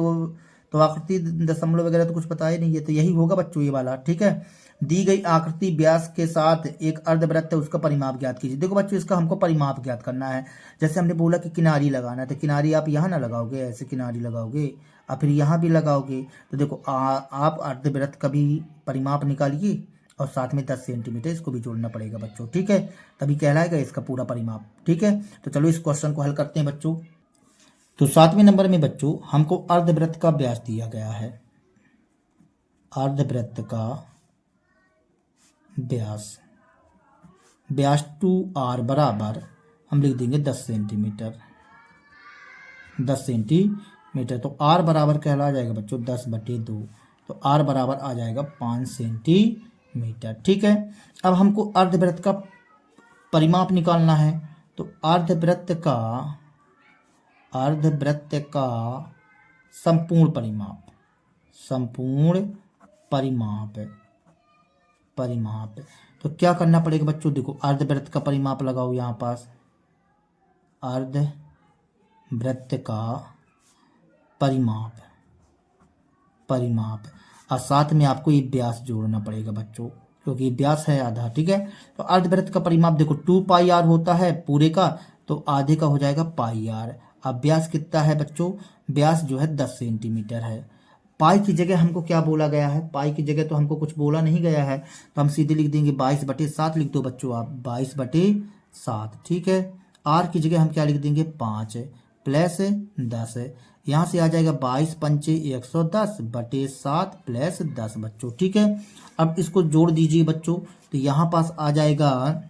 तो आकृति दशमलव वगैरह तो कुछ पता ही नहीं है, तो यही होगा बच्चों ये वाला। ठीक है, दी गई आकृति व्यास के साथ एक अर्धवृत्त है, उसका परिमाप ज्ञात कीजिए। देखो बच्चों, इसका हमको परिमाप ज्ञात करना है। जैसे हमने बोला कि किनारी लगाना है, तो किनारी आप यहाँ ना लगाओगे, ऐसे किनारी लगाओगे और फिर यहाँ भी लगाओगे। तो देखो आप अर्धवृत्त का भी परिमाप निकालिए और साथ में 10 सेंटीमीटर इसको भी जोड़ना पड़ेगा बच्चों। ठीक है, तभी कहलाएगा इसका पूरा परिमाप। ठीक है, तो चलो इस क्वेश्चन को हल करते हैं बच्चों। तो 7वें नंबर में बच्चों हमको अर्धवृत्त का व्यास दिया गया है, अर्धवृत्त का व्यास 2r बराबर हम लिख देंगे 10 सेंटीमीटर, 10 सेंटीमीटर। तो r बराबर कहला जाएगा बच्चों 10/2, तो r बराबर आ जाएगा 5 सेंटीमीटर। ठीक है, अब हमको अर्धवृत्त का परिमाप निकालना है। तो अर्धवृत्त का संपूर्ण परिमाप तो क्या करना पड़ेगा बच्चों? देखो, अर्धवृत्त का परिमाप लगाओ यहाँ पास, अर्धवृत्त का परिमाप और साथ में आपको ये व्यास जोड़ना पड़ेगा बच्चों, क्योंकि व्यास है आधा। ठीक है, तो अर्धवृत्त का परिमाप देखो 2πr होता है पूरे का, तो आधे का हो जाएगा πr। अब व्यास कितना है बच्चों? व्यास जो है 10 सेंटीमीटर है। पाई की जगह हमको क्या बोला गया है? पाई की जगह तो हमको कुछ बोला नहीं गया है, तो हम सीधे लिख देंगे 22/7 लिख दो बच्चों आप, 22/7। ठीक है, आर की जगह हम क्या लिख देंगे 5 प्लस 10, यहाँ से आ जाएगा 22×5 110/7 प्लस 10 बच्चों। ठीक है, अब इसको जोड़ दीजिए बच्चों, तो यहाँ पास आ जाएगा,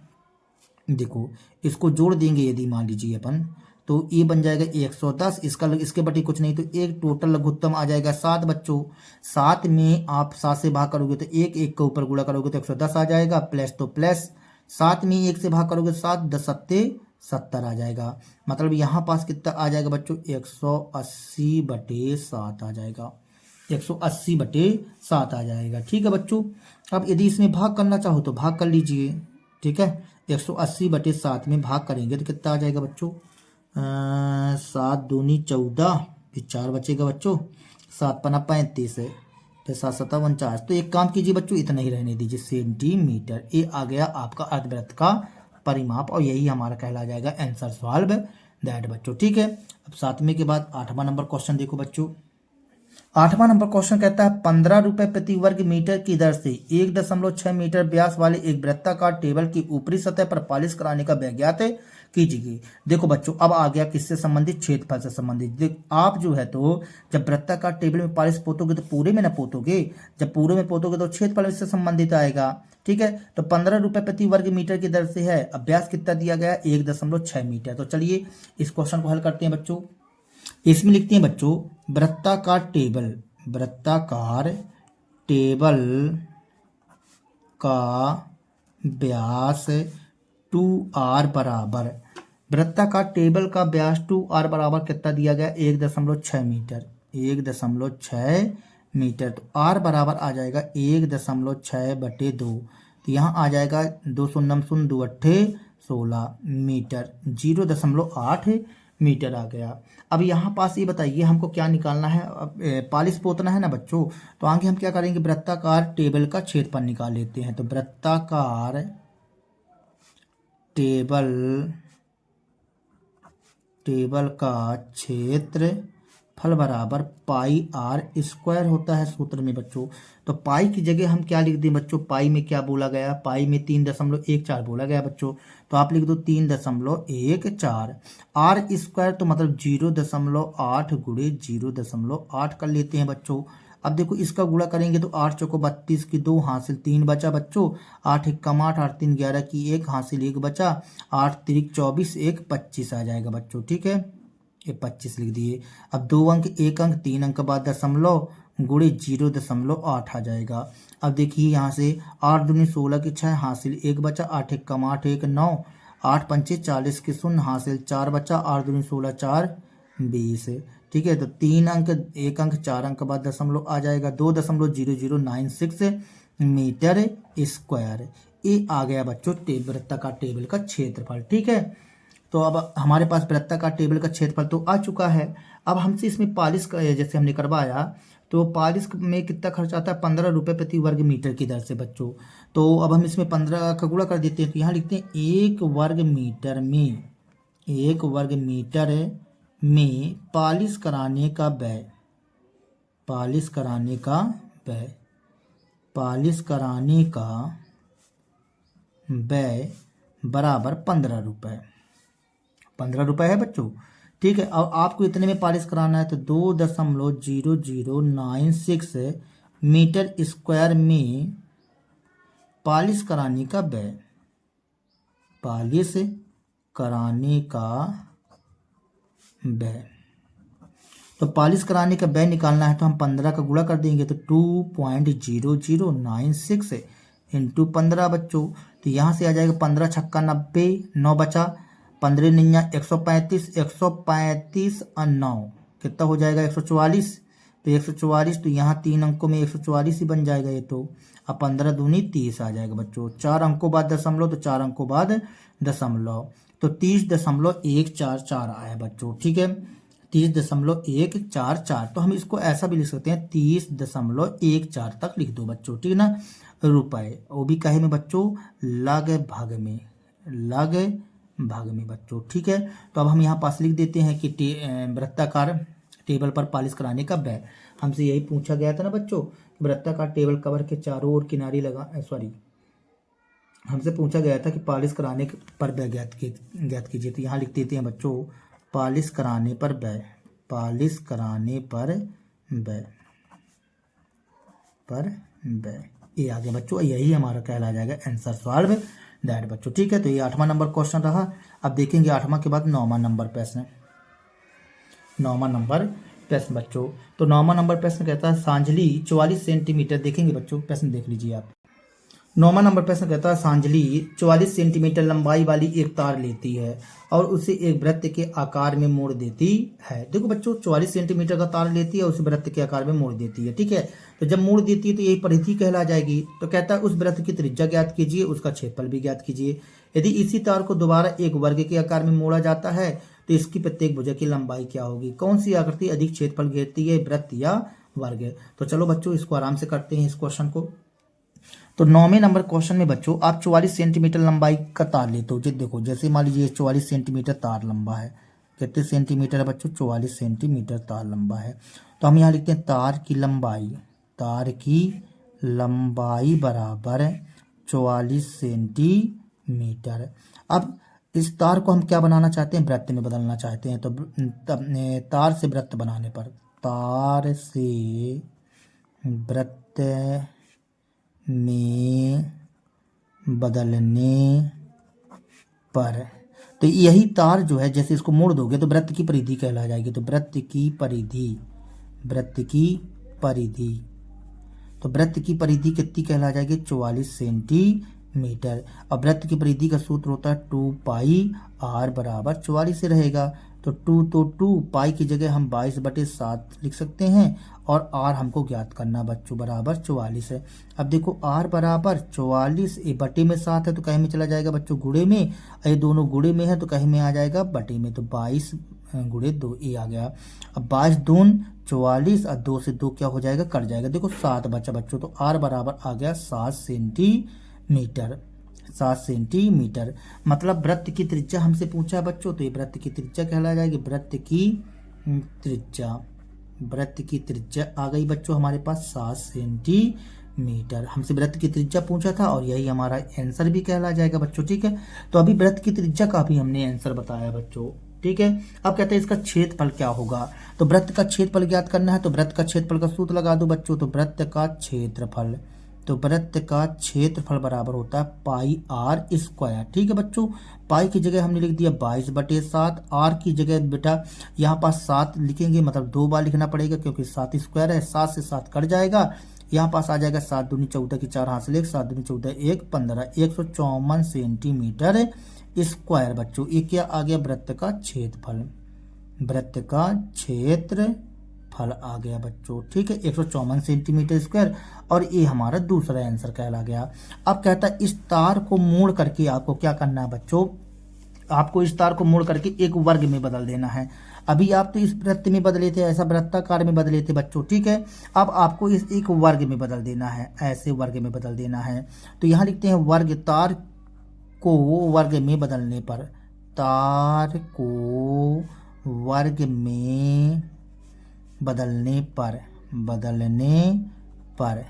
देखो इसको जोड़ देंगे यदि मान लीजिए अपन, तो ये बन जाएगा 110, इसके बटे कुछ नहीं, तो एक टोटल लघुत्तम आ जाएगा 7 बच्चों। 7 में आप 7 से भाग करोगे तो 1 के ऊपर गुणा करोगे तो 110 आ जाएगा, प्लस तो प्लस 7 में 1 से भाग करोगे 7 10 सत्ते 70 आ जाएगा। मतलब यहाँ पास कितना आ जाएगा बच्चों? 180/7 आ जाएगा, 180/7 आ जाएगा। ठीक है बच्चों, अब यदि इसमें भाग करना चाहो तो भाग कर लीजिए। ठीक है, 180/7 में भाग करेंगे तो कितना आ जाएगा बच्चों? 7 दूनी 14, फिर 4 बचेगा बच्चों, 7 पना 35 है, फिर 7 7 49। तो एक काम कीजिए बच्चों, इतना ही रहने दीजिए सेंटीमीटर। ये आ गया आपका अर्धवृत्त का परिमाप और यही हमारा कहला जाएगा आंसर सॉल्व दैट बच्चों। ठीक है, अब 7वें के बाद 8वां नंबर क्वेश्चन देखो बच्चों। 8वां नंबर क्वेश्चन कहता है 15 रुपए प्रति वर्ग मीटर की दर से 1.6 मीटर व्यास वाले एक वृत्ताकार टेबल की ऊपरी सतह पर पॉलिश कराने का व्यय ज्ञात कीजिए। देखो बच्चों, अब आ गया किससे संबंधित, क्षेत्रफल से संबंधित। देख आप जो है तो जब वृत्ताकार टेबल में 40 पोतोगे तो पूरे में ना पोतोगे, जब पूरे में पोतोगे तो क्षेत्रफल इससे संबंधित आएगा। ठीक है, तो 15 रुपए प्रति वर्ग मीटर की दर से है। अभ्यास कितना दिया गया, 1.6 मीटर। तो चलिए इस क्वेश्चन को हल करते हैं बच्चों। इसमें लिखते हैं बच्चों, वृत्ताकार टेबल, वृत्ताकार टेबल का व्यास 2r बराबर, वृत्ताकार टेबल का व्यास 2r बराबर कितना दिया गया, 1.6 मीटर, 1.6 मीटर। तो r बराबर आ जाएगा 1.6/2। तो यहाँ आ जाएगा 2 शून्य 2 अट्ठे 16 मीटर, 0.8 मीटर आ गया। अब यहाँ पास ये बताइए हमको क्या निकालना है, 40 पोतना है ना बच्चों। तो आगे हम क्या करेंगे, वृत्ताकार टेबल का क्षेत्रफल निकाल लेते हैं। तो वृत्ताकार टेबल का क्षेत्रफल बराबर पाई आर स्क्वायर होता है सूत्र में बच्चों। तो पाई की जगह हम क्या लिख दें बच्चों, पाई में क्या बोला गया, पाई में 3.14 बोला गया बच्चों। तो आप लिख दो 3.14। आर स्क्वायर तो मतलब 0.8 गुणे 0.8 कर लेते हैं बच्चों। अब देखो इसका गुणा करेंगे तो 8 चौको 32 की 2 हासिल 3 बचा बच्चों, 8 एक कम 8, 8 3 11 की 1 हासिल 1 बचा, 8 3 24 1 25 आ जाएगा बच्चों। ठीक है, ये 25 लिख दिए। अब 2 अंक 1 अंक 3 अंक बाद दशमलव गुणे 0.8 आ जाएगा। अब देखिए यहाँ से 8 दूनी 16 की 6 हासिल 1 बचा, 8 एक कम 8 1 9, 8 पंचे 40 की 0 हासिल 4 बचा, 8 दूनी 16 4 20। ठीक है, तो 3 अंक 1 अंक 4 अंक बाद दशमलव आ जाएगा, 2.0096 मीटर स्क्वायर। ये आ गया बच्चों वृत्ताकार टेबल का क्षेत्रफल। ठीक है, तो अब हमारे पास वृत्ताकार टेबल का क्षेत्रफल तो आ चुका है। अब हमसे इसमें पालिश का जैसे हमने करवाया, तो पालिश में कितना खर्च आता है, 15 रुपये प्रति वर्ग मीटर की दर से बच्चों। तो अब हम इसमें 15 का गुणा कर देते हैं। तो यहाँ लिखते हैं 1 वर्ग मीटर में पालिश कराने का व्यय, पालिश कराने का व्यय बराबर 15 रुपये, 15 रुपये है बच्चों। ठीक है, और आपको इतने में पालिश कराना है तो 2.0096 मीटर स्क्वायर में पालिश कराने का व्यय, पालिश कराने का व्यय। तो पालिश कराने का व्यय निकालना है तो हम 15 का गुणा कर देंगे, तो 2.0096 इंटू 15 बच्चों। तो यहाँ से आ जाएगा 15 छक्का 90, 9 बचा, 15 9 135, 135 और 9 कितना हो जाएगा 144। तो 144, तो यहाँ 3 अंकों में 144 ही बन जाएगा ये तो। अब 15 दूनी 30 आ जाएगा बच्चों, 4 अंकों बाद दशमलव, तो 4 अंकों बाद दशमलव, तो 30.144 आया बच्चों। ठीक है, 30.144। तो हम इसको ऐसा भी लिख सकते हैं 30.14 तक लिख दो बच्चों। ठीक है ना, रुपए, वो भी कहे में बच्चों, लग भाग में, लग भाग में बच्चों। ठीक है, तो अब हम यहाँ पास लिख देते हैं कि वृत्ताकार टेबल पर पालिश कराने का व्यय। हमसे यही पूछा गया था ना बच्चों, वृत्ताकार टेबल कवर के चारों ओर किनारी लगा, हमसे पूछा गया था कि पालिश कराने पर व्यय ज्ञात कीजिए। तो यहाँ लिख देते हैं बच्चों, पालिश कराने पर व्यय, पालिश कराने पर व्यय। ये आ गया बच्चों, यही हमारा कहला जाएगा आंसर सॉल्व दैट बच्चों। ठीक है, तो ये 8वां नंबर क्वेश्चन रहा। अब देखेंगे 8वां के बाद 9वां नंबर प्रश्न, 9वां नंबर प्रश्न बच्चों। तो 9वां नंबर प्रश्न कहता है सांझली 44 सेंटीमीटर, देखेंगे बच्चों प्रश्न देख लीजिए आप। 9वां नंबर प्रश्न कहता है सांझली 44 सेंटीमीटर लंबाई वाली एक तार लेती है और उसे एक वृत्त के आकार में मोड़ देती है। देखो बच्चों, 44 सेंटीमीटर का तार लेती है और उसे वृत्त के आकार में मोड़ देती है। ठीक है, तो जब मोड़ देती है तो यही परिधि कहला जाएगी। तो कहता है उस वृत्त की त्रिज्या ज्ञात कीजिए, उसका क्षेत्रफल भी ज्ञात कीजिए। यदि इसी तार को दोबारा एक वर्ग के आकार में मोड़ा जाता है तो इसकी प्रत्येक भुजा की लंबाई क्या होगी, कौन सी आकृति अधिक क्षेत्रफल घेरती है, वृत्त या वर्ग। तो चलो बच्चों इसको आराम से करते हैं इस क्वेश्चन को। तो 9वें नंबर क्वेश्चन में बच्चों आप 44 सेंटीमीटर लंबाई का तार लेते हो। देखो जैसे मान लीजिए 44 सेंटीमीटर तार लंबा है, कितने सेंटीमीटर है बच्चों, 44 सेंटीमीटर तार लंबा है। तो हम यहाँ लिखते हैं तार की लंबाई बराबर 44 सेंटीमीटर। अब इस तार को हम क्या बनाना चाहते हैं, वृत्त में बदलना चाहते हैं। तो तार से वृत्त बनाने पर, तार से वृत्त में बदलने पर, तो यही तार जो है जैसे इसको मोड़ दोगे तो वृत्त की परिधि कहला जाएगी। तो वृत्त की परिधि, वृत्त की परिधि, तो वृत्त की परिधि कितनी कहला जाएगी, 44 सेंटीमीटर। अब वृत्त की परिधि का सूत्र होता है 2 पाई r बराबर 44 से रहेगा। तो 2 पाई की जगह हम 22/7 लिख सकते हैं और r हमको ज्ञात करना बच्चों बराबर 44 है। अब देखो r बराबर 44, ये बटे में 7 है तो कहीं में चला जाएगा बच्चों गुणे में, ये दोनों गुणे में है तो कहीं में आ जाएगा बटे में। तो 22 गुणे 2 ये आ गया। अब 22 दून 44 और 2 से 2 क्या हो जाएगा, कट जाएगा। देखो 7 बचा बच्चों, तो r बराबर आ गया 7 सेंटीमीटर, 7 सेंटीमीटर। मतलब वृत्त की त्रिज्या हमसे पूछा बच्चों, तो ये वृत्त की त्रिज्या कहला जाएगी। वृत्त की त्रिज्या, वृत्त की त्रिज्या आ गई बच्चों हमारे पास 7 सेंटीमीटर। हमसे वृत्त की त्रिज्या पूछा था और यही हमारा आंसर भी कहला जाएगा बच्चों, ठीक है। तो अभी वृत्त की त्रिज्या का भी हमने आंसर बताया बच्चों, ठीक है। अब कहते हैं इसका क्षेत्रफल क्या होगा। तो वृत्त का क्षेत्रफल ज्ञात करना है, तो वृत्त का क्षेत्रफल का सूत्र लगा दो बच्चों। तो वृत्त का क्षेत्रफल, तो वृत्त का क्षेत्रफल बराबर होता है पाई r स्क्वायर, ठीक है बच्चों। पाई की जगह हमने लिख दिया 22/7, r की जगह बेटा यहाँ पास 7 लिखेंगे, मतलब 2 बार लिखना पड़ेगा क्योंकि 7 स्क्वायर है। 7 से 7 कट जाएगा, यहाँ पास आ जाएगा 7 दूनी 14 की 4 हाथ से 7 दूनी 14 1 15, 154 सेंटीमीटर स्क्वायर बच्चों। ये क्या आ गया, वृत्त का क्षेत्रफल, वृत्त का क्षेत्रफल आ गया बच्चों, ठीक है, 154 सेंटीमीटर स्क्वायर। और ये हमारा दूसरा आंसर कहला गया। अब कहता है इस तार को मोड़ करके आपको क्या करना है बच्चों, आपको इस तार को मोड़ करके एक वर्ग में बदल देना है। अभी आप तो इस वृत्त में बदले थे, ऐसा वृत्ताकार में बदले थे बच्चों, ठीक है। अब आपको इस एक वर्ग में बदल देना है, ऐसे वर्ग में बदल देना है। तो यहाँ लिखते हैं वर्ग, तार को वर्ग में बदलने पर, तार को वर्ग में बदलने पर, बदलने पर,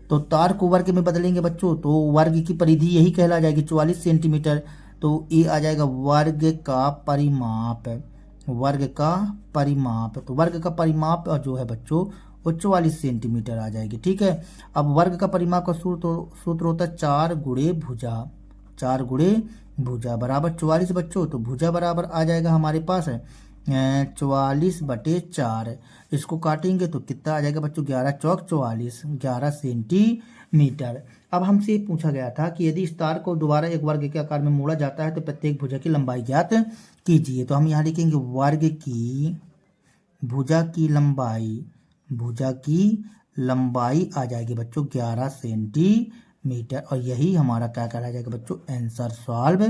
तो तार को वर्ग में बदलेंगे बच्चों तो वर्ग की परिधि यही कहला जाएगी 44 सेंटीमीटर। तो ये आ जाएगा वर्ग का परिमाप, वर्ग का परिमाप। तो वर्ग का परिमाप जो है बच्चों वो 44 सेंटीमीटर आ जाएगी, ठीक है। अब वर्ग का परिमाप का सूत्र होता है 4 गुणे भुजा, 4 गुणे भुजा बराबर 44 बच्चों। तो भुजा बराबर आ जाएगा हमारे पास 44/4, इसको काटेंगे तो कितना आ जाएगा बच्चों, 11 चौक 44, 11 सेंटीमीटर। अब हमसे पूछा गया था कि यदि इस तार को दोबारा एक वर्ग के आकार में मोड़ा जाता है तो प्रत्येक भुजा की लंबाई ज्ञात कीजिए। तो हम यहाँ लिखेंगे वर्ग की भुजा की लंबाई, भुजा की लंबाई आ जाएगी बच्चों 11 सेंटीमीटर। और यही हमारा क्या कहा जाएगा बच्चों, आंसर सॉल्व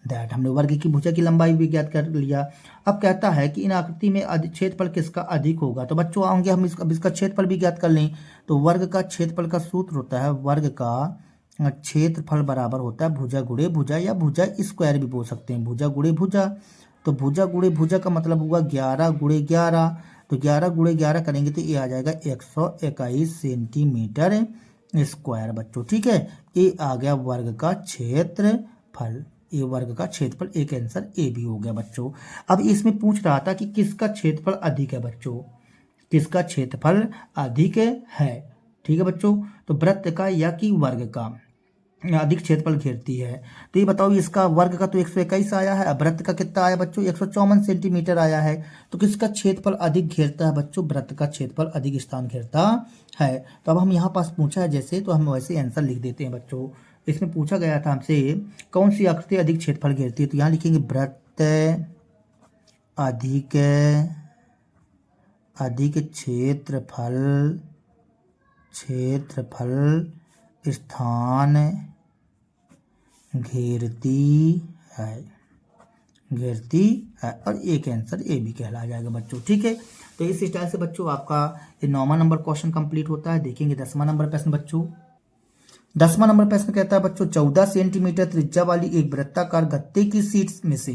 दैट। हमने वर्ग की भुजा की लंबाई भी ज्ञात कर लिया। अब कहता है कि इन आकृति में क्षेत्रफल किसका अधिक होगा। तो बच्चों आएंगे हम इसका क्षेत्रफल भी ज्ञात कर लें। तो वर्ग का क्षेत्रफल का सूत्र होता है, वर्ग का क्षेत्रफल बराबर होता है भुजा गुणे भुजा, या भुजा स्क्वायर भी बोल सकते हैं, भुजा गुणे भुजा। तो भुजा गुणे भुजा का मतलब हुआ 11 गुणे 11। तो 11 गुणे 11 करेंगे तो ये आ जाएगा 121 सेंटीमीटर स्क्वायर बच्चों, ठीक है। ये आ गया वर्ग का क्षेत्रफल, ये वर्ग का क्षेत्रफल, एक आंसर ए भी हो गया बच्चों। अब इसमें पूछ रहा था कि किसका क्षेत्रफल अधिक है बच्चों, किसका क्षेत्रफल अधिक है, ठीक है बच्चों। तो वृत्त का या कि वर्ग का अधिक क्षेत्रफल घेरती है। तो ये बताओ, इसका वर्ग का तो 121 आया है, वृत्त का कितना आया बच्चों, 154 सेंटीमीटर आया है। तो किसका क्षेत्रफल अधिक घेरता है बच्चों, वृत्त का क्षेत्रफल अधिक स्थान घेरता है। तो अब हम यहाँ पास पूछा है जैसे, तो हम वैसे आंसर लिख देते हैं बच्चों। इसमें पूछा गया था हमसे कौन सी आकृति अधिक क्षेत्रफल घेरती है, तो यहाँ लिखेंगे वृत्त अधिक क्षेत्रफल स्थान घेरती है, और एक आंसर ए भी कहला जाएगा बच्चों, ठीक है। तो इस स्टाइल से बच्चों आपका ये 9वां नंबर क्वेश्चन कंप्लीट होता है। देखेंगे 10वां नंबर प्रश्न बच्चों। 10वां नंबर प्रश्न कहता है बच्चों, 14 सेंटीमीटर त्रिज्या वाली एक वृत्ताकार गत्ते की शीट में से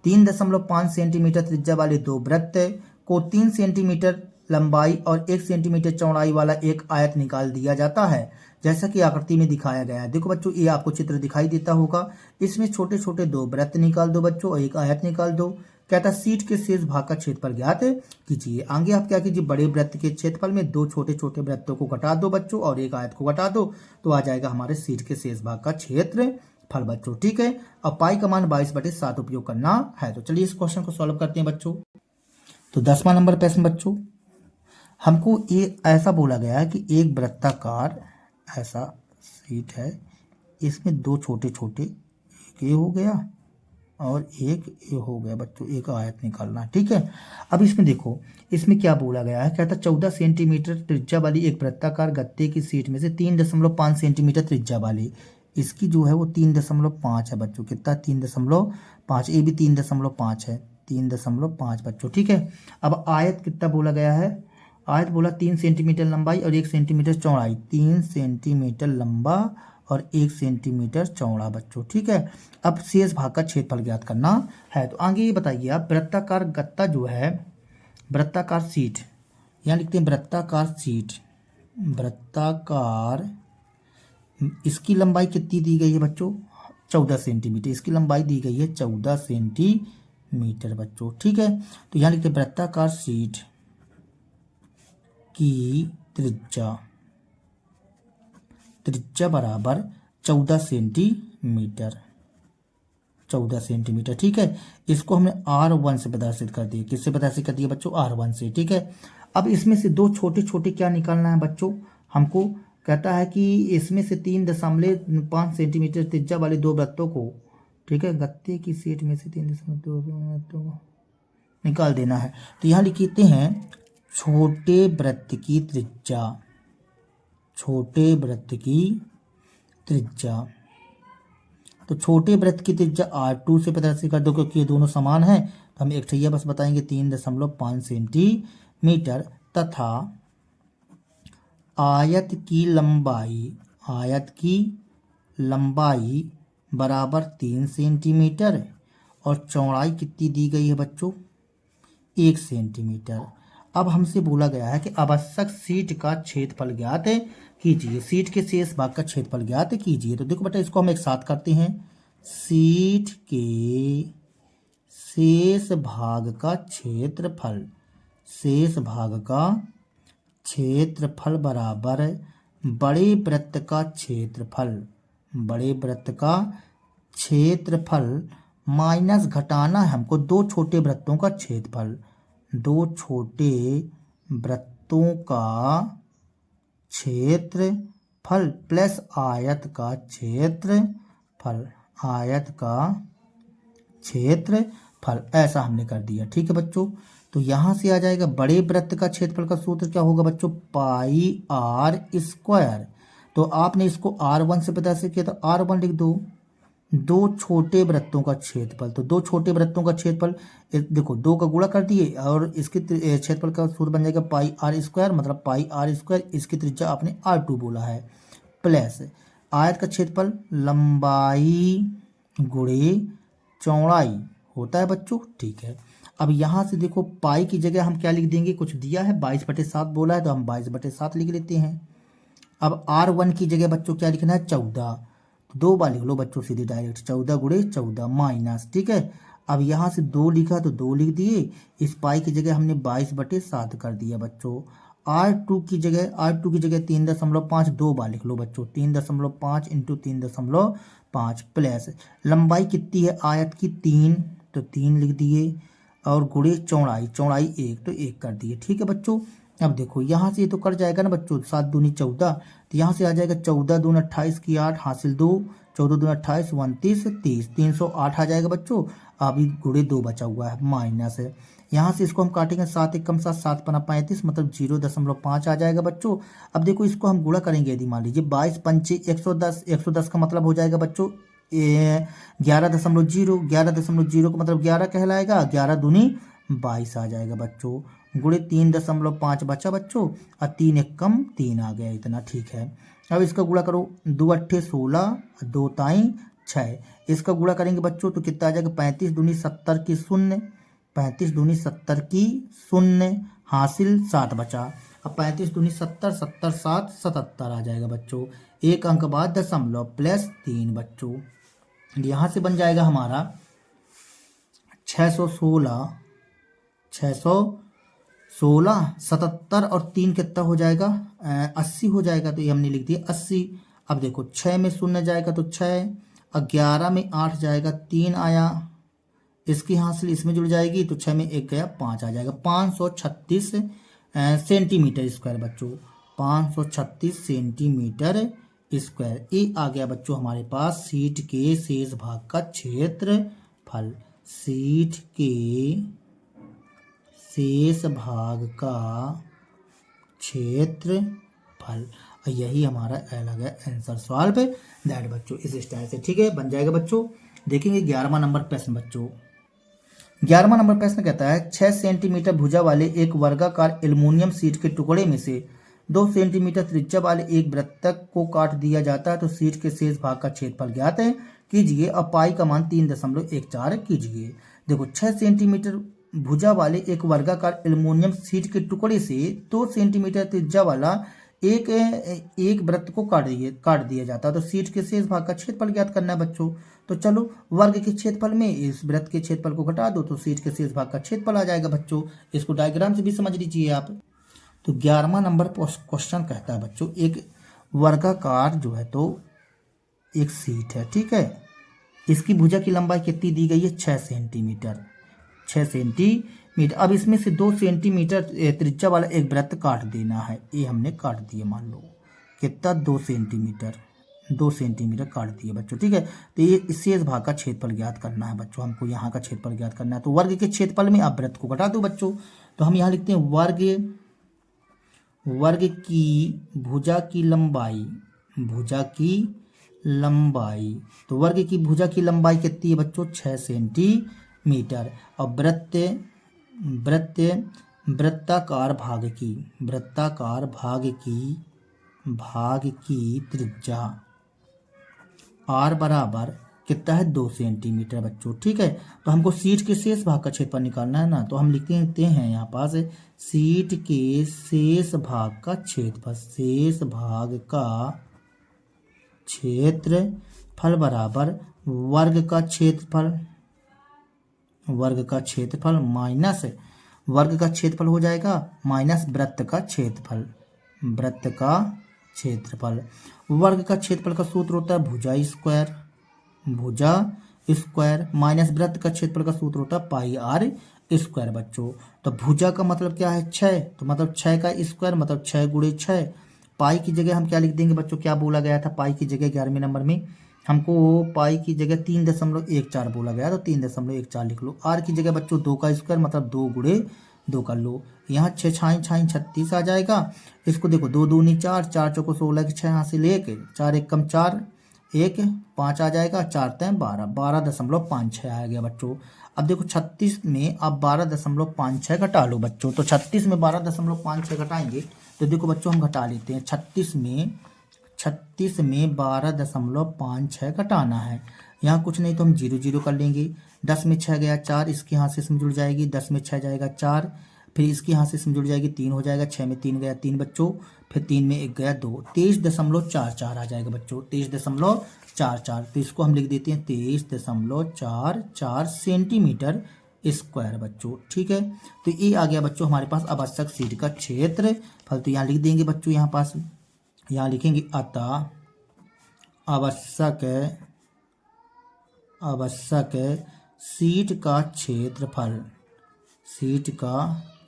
3.5 सेंटीमीटर त्रिज्या वाले 2 वृत्त को 3 सेंटीमीटर लंबाई और 1 सेंटीमीटर चौड़ाई वाला एक आयत निकाल दिया जाता है, जैसा कि आकृति में दिखाया गया है। देखो बच्चों, ये आपको चित्र दिखाई देता होगा। इसमें छोटे छोटे 2 वृत्त निकाल दो बच्चों और एक आयत निकाल दो। कहता है शीट के शेष भाग का क्षेत्रफल ज्ञात कीजिए। आगे आप क्या कीजिए, बड़े वृत्त के क्षेत्रफल में 2 छोटे छोटे वृत्तों को घटा दो बच्चों और एक आयत को घटा दो, तो आ जाएगा हमारे शीट के शेष भाग का क्षेत्रफल बच्चों। ठीक है, अब पाई का मान 22/7 उपयोग करना है। तो चलिए इस क्वेश्चन को सॉल्व करते हैं बच्चों। तो 10वां नंबर प्रश्न बच्चों, हमको ये ऐसा बोला गया है कि एक वृत्ताकार ऐसा शीट है, इसमें 2 छोटे छोटे, एक ये हो गया और एक ये हो गया बच्चों, एक आयत निकालना। ठीक है, अब इसमें देखो, इसमें क्या बोला गया है, कहता 14 सेंटीमीटर त्रिज्या वाली एक वृत्ताकार गत्ते की शीट में से 3.5 सेंटीमीटर त्रिज्या वाली, इसकी जो है वो 3.5 है बच्चों। कितना, 3.5, ये भी 3.5 है, 3.5 बच्चों। ठीक है, अब आयत कितना बोला गया है, आयत बोला 3 सेंटीमीटर लंबाई और 1 सेंटीमीटर चौड़ाई, 3 सेंटीमीटर लंबा और 1 सेंटीमीटर चौड़ा बच्चों। ठीक है, अब शेष भाग का क्षेत्रफल ज्ञात करना है। तो आगे ये बताइए आप, वृत्ताकार गत्ता जो है, वृत्ताकार शीट, यहाँ लिखते हैं वृत्ताकार शीट, वृत्ताकार, इसकी लंबाई कितनी दी गई है बच्चों, 14 सेंटीमीटर, इसकी लंबाई दी गई है 14 सेंटीमीटर बच्चों। ठीक है, तो यहाँ लिखते हैं वृत्ताकार शीट की त्रिज्या बराबर 14 सेंटीमीटर, 14 सेंटीमीटर। ठीक है, इसको हमने R1 से प्रदर्शित कर दिया। किससे प्रदर्शित कर दिया बच्चों, R1 से। ठीक है, अब इसमें से 2 छोटे छोटे क्या निकालना है बच्चों, हमको कहता है कि इसमें से 3.5 सेंटीमीटर त्रिज्या वाले 2 वृत्तों को, ठीक है, गत्ते की शीट में से 3.2 वृत्तों को निकाल देना है। तो यहाँ लिखते हैं छोटे वृत्त की त्रिज्या, छोटे वृत्त की त्रिज्या, तो छोटे वृत्त की त्रिज्या R2 से प्रदर्शित कर दो, क्योंकि ये दोनों समान हैं। तो हम एक ठैया बस बताएंगे 3.5 सेंटीमीटर, तथा आयत की लंबाई बराबर 3 सेंटीमीटर और चौड़ाई कितनी दी गई है बच्चों, 1 सेंटीमीटर। अब हमसे बोला गया है कि आवश्यक शीट का क्षेत्रफल ज्ञात कीजिए, शीट के शेष भाग का क्षेत्रफल ज्ञात कीजिए। तो देखो बेटा, इसको हम एक साथ करते हैं, शीट के शेष भाग का क्षेत्रफल, शेष भाग का क्षेत्रफल बराबर बड़े वृत्त का क्षेत्रफल, बड़े वृत्त का क्षेत्रफल माइनस घटाना है हमको 2 छोटे वृत्तों का क्षेत्रफल, 2 छोटे वृत्तों का क्षेत्रफल प्लस आयत का क्षेत्रफल, आयत का क्षेत्रफल, ऐसा हमने कर दिया। ठीक है बच्चों, तो यहाँ से आ जाएगा बड़े वृत्त का क्षेत्रफल का सूत्र क्या होगा बच्चों, πr²। तो आपने इसको R1 से प्रदर्शित किया, तो R1 लिख दो, 2 छोटे वृत्तों का क्षेत्रफल, तो 2 छोटे वृत्तों का क्षेत्रफल, देखो 2 का गुणा कर दिए और इसके क्षेत्रफल का सूत्र बन जाएगा πr², मतलब πr², इसकी त्रिज्या आपने R2 बोला है, प्लस आयत का क्षेत्रफल लंबाई गुणे चौड़ाई होता है बच्चों। ठीक है, अब यहाँ से देखो पाई की जगह हम क्या लिख देंगे, कुछ दिया है 22/7 बोला है, तो हम 22/7 लिख लेते हैं। अब R1 की जगह बच्चों क्या लिखना है, 14, 2 बार लिख लो बच्चों सीधे डायरेक्ट, 14 गुणे 14 माइनस। ठीक है, अब यहाँ से 2 लिखा तो 2 लिख दिए, इस पाई की जगह हमने 22/7 कर दिया बच्चों। R2 की जगह 3.5, 2 बार लिख लो बच्चों, 3.5 इंटू 3.5 प्लस लंबाई कितनी है आयत की 3, तो 3 लिख दिए, और गुणे चौड़ाई 1, तो 1 कर दिए। ठीक है बच्चों, अब देखो यहाँ से ये तो कर जाएगा ना बच्चों, 7 दूनी 14, तो यहाँ से आ जाएगा 14 दूना 28 की 8 हासिल 2, 14 दूना 28, 29, 30, 308 आ जाएगा बच्चों। अभी गुणे 2 बचा हुआ है, माइनस है, यहाँ से इसको हम काटेंगे 7 1 कम 7, 7 पना 35, मतलब 0.5 आ जाएगा बच्चों। अब देखो इसको हम गुणा करेंगे, यदि मान लीजिए 22 पंचे 110, 110 का मतलब हो जाएगा बच्चों 11.0, 11.0 का मतलब 11 कहलाएगा, 11 दूनी 22 आ जाएगा बच्चों, गुणे 3.5 बचा बच्चों, और 3 1 कम 3 आ गया इतना। ठीक है, अब इसका गुणा करो, 2 8 16, 2 ताई 6, इसका गुणा करेंगे बच्चों तो कितना आ जाएगा, 35 दूनी 70 की 0, 35 दूनी 70 की शून्य, हासिल 7 बचा। अब 35 दूनी 70, 70 7 77 आ जाएगा बच्चों। एक अंक बाद दशमलव प्लस 3 बच्चों। यहाँ से बन जाएगा हमारा 616, 77 और 3 कितना हो जाएगा, 80 हो जाएगा। तो ये हमने लिख दिया 80। अब देखो 6 में शून्य जाएगा तो 6, 11 में 8 जाएगा, 3 आया, इसकी हासिल इसमें जुड़ जाएगी तो 6 में 1 गया, 5 आ जाएगा। 536 सेंटीमीटर स्क्वायर बच्चों, 536 सेंटीमीटर स्क्वायर। ये आ गया बच्चों हमारे पास शीट के शेष भाग का क्षेत्रफल। शीट के शेष भाग का क्षेत्रफल। यही हमारा लगा आंसर सॉल्व दैट बच्चों, इस स्टाइल से। ठीक है, बन जाएगा बच्चों। देखेंगे 11वां नंबर प्रश्न बच्चों। 11वां नंबर प्रश्न कहता है 6 सेंटीमीटर भुजा वाले एक वर्गाकार एल्युमिनियम शीट के टुकड़े में से 2 सेंटीमीटर त्रिज्या वाले एक वृत्तक को काट दिया जाता है तो शीट के शेष भाग का क्षेत्रफल ज्ञात है कीजिए। अब पाई का मान 3.14 कीजिए। देखो 6 सेंटीमीटर भुजा वाले एक वर्गाकार एल्युमिनियम शीट के टुकड़े से 2 सेंटीमीटर त्रिज्या वाला एक वृत्त को काट दिया जाता है तो शीट के शेष भाग का क्षेत्रफल ज्ञात करना है बच्चों। तो चलो वर्ग के क्षेत्रफल में इस वृत्त के क्षेत्रफल को घटा दो तो शीट के शेष भाग का क्षेत्रफल आ जाएगा बच्चों। इसको डायग्राम से भी समझ लीजिए आप। तो 11वां नंबर क्वेश्चन कहता है बच्चों एक वर्गाकार जो है तो एक शीट है, ठीक है। इसकी भुजा की लंबाई कितनी दी गई है, 6 सेंटीमीटर। 6 सेंटीमीटर। अब इसमें से 2 सेंटीमीटर त्रिज्या वाला एक वृत्त काट देना है। ये हमने काट दिए, मान लो कितना, 2 सेंटीमीटर काट दिए बच्चों, ठीक है। तो ये इस शेष भाग का क्षेत्रफल ज्ञात करना है बच्चों, हमको यहाँ का क्षेत्रफल ज्ञात करना है। तो वर्ग के क्षेत्रफल में आप वृत्त को घटा दो बच्चों। तो हम यहाँ लिखते हैं वर्ग की भुजा की लंबाई। तो वर्ग की भुजा की लंबाई कितनी है बच्चों, 6 सेंटीमीटर। और वृत्ताकार भाग की त्रिज्या r बराबर कितना है, 2 सेंटीमीटर बच्चों, ठीक है। तो हमको शीट के शेष भाग का क्षेत्रफल निकालना है ना, तो हम लिखते हैं यहाँ पास शीट के शेष भाग का क्षेत्रफल। शेष भाग का क्षेत्रफल बराबर वर्ग का क्षेत्रफल माइनस वर्ग का क्षेत्रफल हो जाएगा माइनस वृत्त का क्षेत्रफल। वर्ग का क्षेत्रफल का सूत्र होता है भुजा स्क्वायर माइनस वृत्त का क्षेत्रफल का सूत्र होता है पाई r स्क्वायर बच्चों। तो भुजा का मतलब क्या है, 6, तो मतलब 6 का स्क्वायर मतलब 6 गुणे 6। पाई की जगह हम क्या लिख देंगे बच्चों, क्या बोला गया था पाई की जगह 11वें नंबर में हमको पाई की जगह 3.14 बोला गया, तो 3.14 लिख लो। r की जगह बच्चों 2 का स्क्वायर मतलब 2 गुणे 2 कर लो। यहाँ 6 छाई 36 आ जाएगा। इसको देखो 2 दूनी 4, 4 चौको 16 की 6 यहाँ से लेके 4 1 कम 4 1 5 आ जाएगा, 4 3 12, 12.56 आ गया बच्चों। अब देखो 36 में आप 12.56 घटा लो बच्चों। तो 36 में 12.56 घटाएंगे तो देखो बच्चों हम घटा लेते हैं। 36 में 12.56 घटाना है। यहाँ कुछ नहीं तो हम 0 0 कर लेंगे। 10 में 6 गया 4, इसके यहाँ से इसमें जुड़ जाएगी। 10 में 6 जाएगा 4, फिर इसके यहाँ से इसमें जुड़ जाएगी 3 हो जाएगा। 6 में 3 गया 3 बच्चों, फिर 3 में 1 गया 2, 23.44 आ जाएगा बच्चों, 23.44। तो इसको हम लिख देते हैं 23.44 सेंटीमीटर स्क्वायर बच्चों, ठीक है। तो ये आ गया बच्चों हमारे पास आवश्यक शीट का क्षेत्रफल। तो यहाँ लिख देंगे बच्चों, यहाँ पास यहाँ लिखेंगे अतः आवश्यक शीट का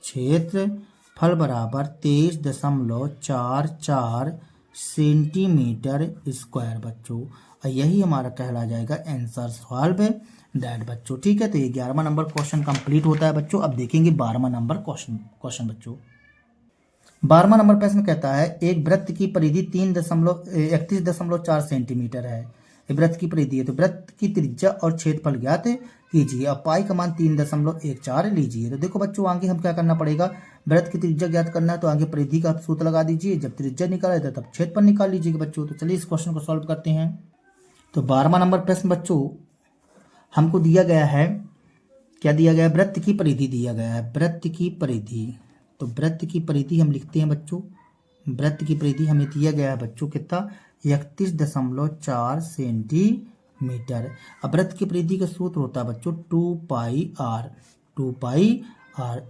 क्षेत्रफल बराबर 23.44 सेंटीमीटर स्क्वायर बच्चों। और यही हमारा कहला जाएगा आंसर सॉल्व दैट बच्चों, ठीक है। तो ये 11वां नंबर क्वेश्चन कंप्लीट होता है बच्चों। अब देखेंगे 12वां नंबर क्वेश्चन बच्चों। 12वां नंबर प्रश्न कहता है एक वृत्त की परिधि 31.4 सेंटीमीटर है। वृत्त की परिधि है तो वृत्त की त्रिज्या और क्षेत्रफल ज्ञात कीजिए। अब पाई का मान 3.14 लीजिए। तो देखो बच्चों आगे हम क्या करना पड़ेगा, वृत्त की त्रिज्या ज्ञात करना है तो आगे परिधि का सूत्र लगा दीजिए। जब त्रिज्या निकाला जाए तब क्षेत्रफल निकाल लीजिएगा बच्चों। तो चलिए इस क्वेश्चन को सॉल्व करते हैं। तो 12वां नंबर प्रश्न बच्चों हमको दिया गया है क्या दिया गया है, वृत्त की परिधि दिया गया है, वृत्त की परिधि। तो वृत्त की परिधि हम लिखते हैं बच्चों, वृत्त की परिधि हमें दिया गया है बच्चों कितना, 31.4 सेंटीमीटर। अब वृत्त की परिधि का सूत्र होता है बच्चों 2πr, 2πr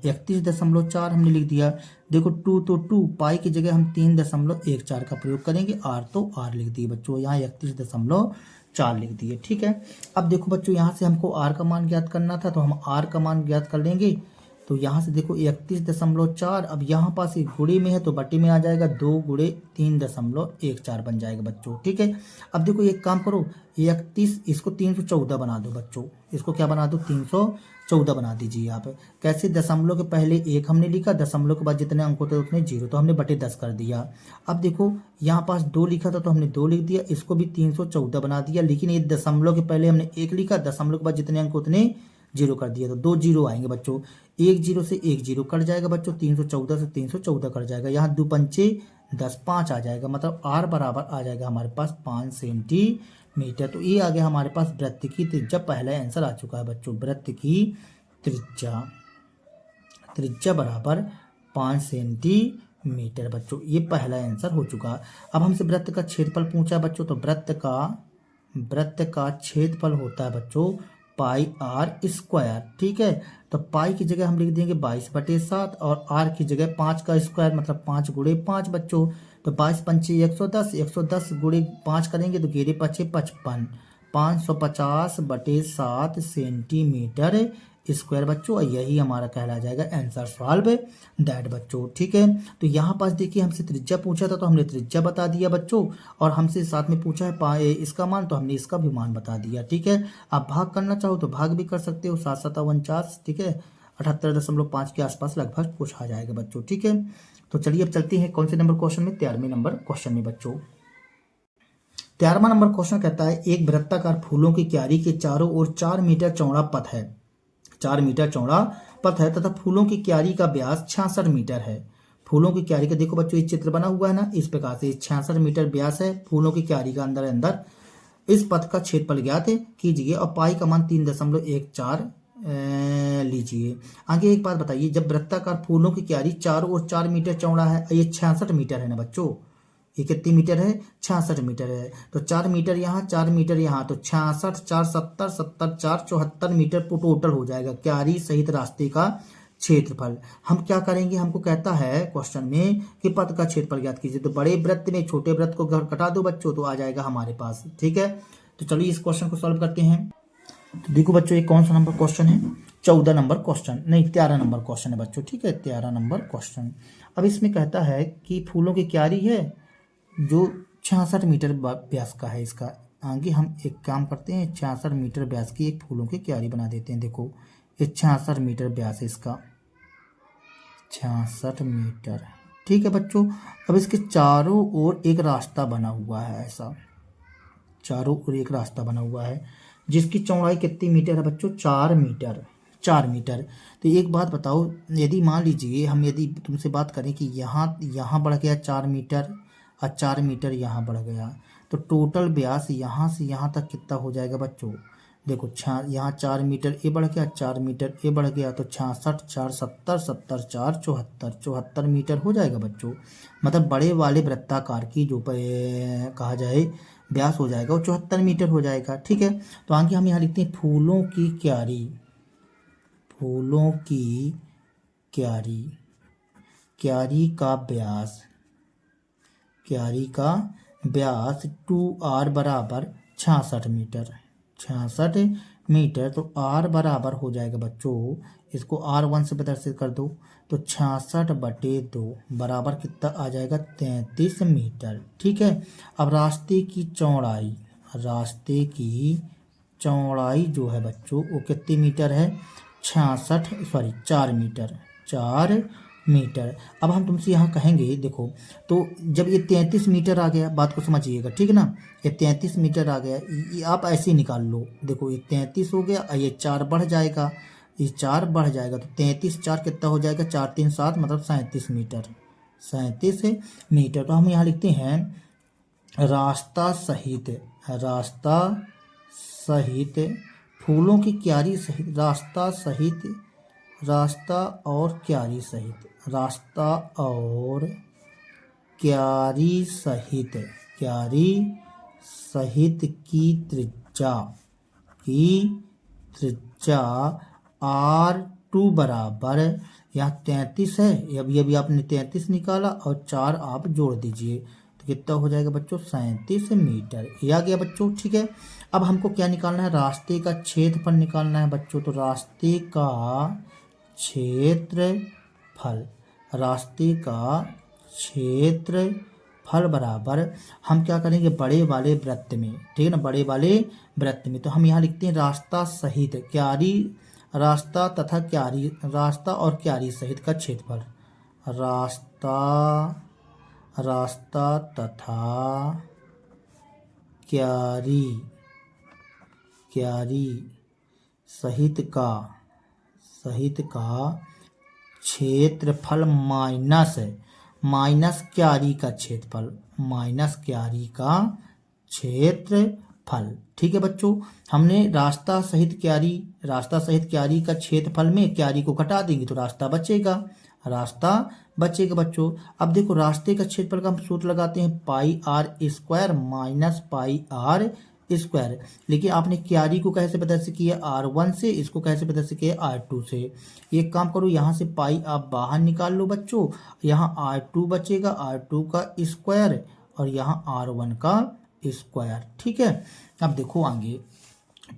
31.4 हमने लिख दिया। देखो 2 तो 2, पाई की जगह हम 3.14 का प्रयोग करेंगे, आर तो आर लिख दिए बच्चों, यहाँ 31.4 लिख दिए। ठीक है, अब देखो बच्चों यहाँ से हमको आर का मान ज्ञात करना था, तो हम आर का मान ज्ञात कर लेंगे। तो यहाँ से देखो 31.4, अब यहाँ पास एक गुणे में है तो बटे में आ जाएगा, 2 गुणे 3.14 बन जाएगा बच्चों। ठीक है, अब देखो एक काम करो, 31 इसको 314 बना दो बच्चों, इसको क्या बना दो, 314 बना दीजिए आप। कैसे, दशमलव के पहले 1 हमने लिखा, दशमलव के बाद जितने अंक होते उतने 0, तो हमने बटे 10 कर दिया। अब देखो यहाँ पास 2 लिखा था तो हमने 2 लिख दिया, इसको भी 314 बना दिया, लेकिन ये दशमलव के पहले हमने 1 लिखा, दशमलव के बाद जितने अंक उतने 0 कर दिया, तो 2 0 आएंगे बच्चों, 1 0 से 1 0 कट जाएगा बच्चों, 314 से 314 कट जाएगा, यहाँ 2 पंचे 10, 5 आ जाएगा, मतलब आर बराबर आ जाएगा हमारे पास 5 सेंटीमीटर। तो ये आ गया हमारे पास वृत्त की त्रिज्या, पहला आंसर आ चुका है बच्चों, वृत्त की त्रिज्या, त्रिज्या बराबर 5 सेंटीमीटर बच्चों, ये पहला आंसर हो चुका। अब हमसे वृत्त का क्षेत्रफल पूछा है बच्चों, तो वृत्त का क्षेत्रफल होता है बच्चों पाई आर स्क्वायर। ठीक है, तो पाई की जगह हम लिख देंगे 22/7 और आर की जगह 5 का स्क्वायर, मतलब 5 गुणे 5 बच्चों। तो 22 पंचे 110, 110 गुणे 5 करेंगे तो 11 पचे 55, 550/7 सेंटीमीटर स्क्वायर बच्चों, और यही हमारा कहला जाएगा आंसर सॉल्व दैट बच्चों। ठीक है, तो यहाँ पास देखिए हमसे त्रिज्या पूछा था तो हमने त्रिज्या बता दिया बच्चों, और हमसे साथ में पूछा है पाए इसका मान, तो हमने इसका भी मान बता दिया। ठीक है, आप भाग करना चाहो तो भाग भी कर सकते हो, 7 7 49, ठीक है, 78.5 के आसपास लगभग कुछ आ जाएगा बच्चों। ठीक है, तो चलिए अब चलते हैं कौन से नंबर क्वेश्चन में, 13वें नंबर क्वेश्चन में बच्चों। 13वां नंबर क्वेश्चन कहता है, एक वृत्ताकार फूलों की क्यारी के चारों ओर 4 मीटर चौड़ा पथ है, 4 मीटर चौड़ा पथ है तथा फूलों की क्यारी का व्यास 66 मीटर है। फूलों की क्यारी का देखो बच्चों ये चित्र बना हुआ है ना, इस प्रकार से 66 मीटर व्यास है फूलों की क्यारी का, अंदर अंदर इस पथ का क्षेत्रफल ज्ञात कीजिए और पाई का मान 3.14 लीजिए। आगे एक बात बताइए, जब वृत्ताकार फूलों की क्यारी चारों ओर 4 मीटर चौड़ा है, ये 66 मीटर है ना बच्चों, ये कितनी मीटर है, 66 मीटर है, तो 4 मीटर यहाँ 4 मीटर यहाँ, तो 66 4 70 70 4 74 मीटर टोटल हो जाएगा क्यारी सहित रास्ते का क्षेत्रफल। हम क्या करेंगे, हमको कहता है क्वेश्चन में कि पथ का क्षेत्रफल ज्ञात कीजिए, तो बड़े वृत्त में छोटे वृत्त को घर कटा दो बच्चों, तो आ जाएगा हमारे पास। ठीक है, तो चलिए इस क्वेश्चन को सॉल्व करते हैं। तो देखो बच्चों ये कौन सा नंबर क्वेश्चन है, 14 नंबर क्वेश्चन, नहीं 13 नंबर क्वेश्चन है बच्चों। ठीक है, 13 नंबर क्वेश्चन। अब इसमें कहता है कि फूलों की क्यारी है जो 66 मीटर व्यास का है, इसका आगे हम एक काम करते हैं, 66 मीटर व्यास की एक फूलों की क्यारी बना देते हैं। देखो ये 66 मीटर व्यास है इसका, 66 मीटर। ठीक है बच्चों, अब इसके चारों ओर एक रास्ता बना हुआ है, ऐसा चारों ओर एक रास्ता बना हुआ है जिसकी चौड़ाई कितनी मीटर है बच्चों, 4 मीटर, 4 मीटर। तो एक बात बताओ, यदि मान लीजिए हम यदि तुमसे बात करें कि यहाँ बढ़ गया 4 मीटर और 4 मीटर यहाँ बढ़ गया, तो टोटल व्यास यहाँ से यहाँ तक कितना हो जाएगा बच्चों। देखो यहाँ 4 मीटर ये बढ़ गया, 4 मीटर ये बढ़ गया, तो 66 4 70 70 4 74 74 मीटर हो जाएगा बच्चों। मतलब बड़े वाले वृत्ताकार की जो कहा जाए व्यास हो जाएगा वो 74 मीटर हो जाएगा। ठीक है, तो आगे हम यहाँ लिखते हैं फूलों की क्यारी, फूलों की क्यारी, क्यारी का व्यास, क्यारी का व्यास 2r बराबर 66 मीटर, 66 मीटर। तो r बराबर हो जाएगा बच्चों, इसको r1 से प्रदर्शित कर दो, तो 66/2 बराबर कितना आ जाएगा, 33 मीटर। ठीक है, अब रास्ते की चौड़ाई, रास्ते की चौड़ाई जो है बच्चों वो कितनी मीटर है, 4 मीटर, 4 मीटर। अब हम तुमसे यहाँ कहेंगे, देखो तो जब ये 33 मीटर आ गया, बात को समझिएगा, ठीक है ना, ये 33 मीटर आ गया, ये आप ऐसे ही निकाल लो। देखो ये 33 हो गया और ये 4 बढ़ जाएगा, ये 4 बढ़ जाएगा, तो 33 4 कितना हो जाएगा, 4 3 7, मतलब 37 मीटर, 37 मीटर। तो हम यहाँ लिखते हैं रास्ता सहित, रास्ता सहित फूलों की क्यारी सहित रास्ता सहित रास्ता और क्यारी सहित रास्ता और क्यारी सहित की त्रिज्या R2 बराबर, यहाँ 33 है, अभी आपने 33 निकाला और 4 आप जोड़ दीजिए तो कितना हो जाएगा बच्चों 37 मीटर। ये आ गया बच्चों। ठीक है, अब हमको क्या निकालना है, रास्ते का क्षेत्रफल निकालना है बच्चों। तो रास्ते का क्षेत्रफल बराबर, हम क्या करेंगे बड़े वाले वृत्त में, ठीक है ना, बड़े वाले वृत्त में। तो हम यहाँ लिखते हैं रास्ता सहित क्यारी, रास्ता और क्यारी सहित का क्षेत्रफल, रास्ता तथा क्यारी सहित का क्षेत्रफल माइनस क्यारी का क्षेत्रफल। ठीक है बच्चों, हमने रास्ता सहित क्यारी का क्षेत्रफल में क्यारी को घटा देंगे तो रास्ता बचेगा बच्चों। अब देखो रास्ते का क्षेत्रफल का हम सूत्र लगाते हैं पाई r square minus pi r square. लेकिन आपने क्यारी को कैसे पता से किया R1 से, इसको कैसे पता से किया R2 से। एक काम करो, यहाँ से पाई आप बाहर निकाल लो बच्चों, यहाँ R2 बचेगा, R2 का स्क्वायर और यहाँ R1 का स्क्वायर। ठीक है, अब देखो आगे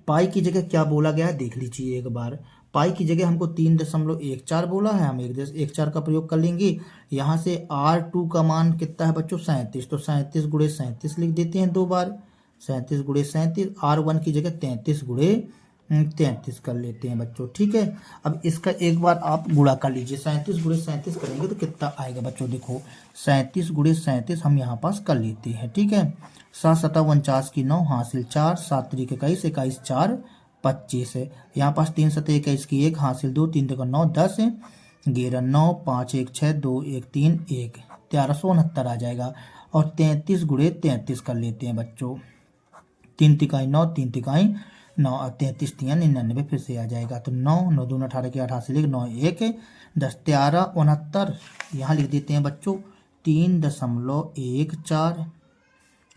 पाई की जगह क्या बोला गया है देख लीजिए एक बार। पाई की जगह हमको 3.14 बोला है, हम 1.14 का प्रयोग कर लेंगे। यहाँ से R2 का मान कितना है बच्चों 37, तो 37 गुणे 37 लिख देते हैं 2 बार, 37 गुणे 37। R1 की जगह 33 गुणे 33 कर लेते हैं बच्चों। ठीक है, अब इसका एक बार आप गुणा कर लीजिए, 37 गुणे 37 करेंगे तो कितना आएगा बच्चों, देखो 37 गुणे 37 हम यहाँ पास कर लेते हैं। ठीक है, 7 7 49 की 9 हासिल 4, 7 3 21 21 4 25 है। यहाँ पास 3 7 21 की 1 हासिल 2, 3 3 9 10 11 9 5 1 6 2 1 3 1 1369 आ जाएगा। और 33 गुणे 33 कर लेते हैं बच्चों, 3 तिकाई 9 3 तिकाई 9 और 33 3 99 फिर से आ जाएगा। तो 9 9 दूना 18 की 8 हासिल 1 9 1 10 13 69 यहाँ लिख देते हैं बच्चों 3.14।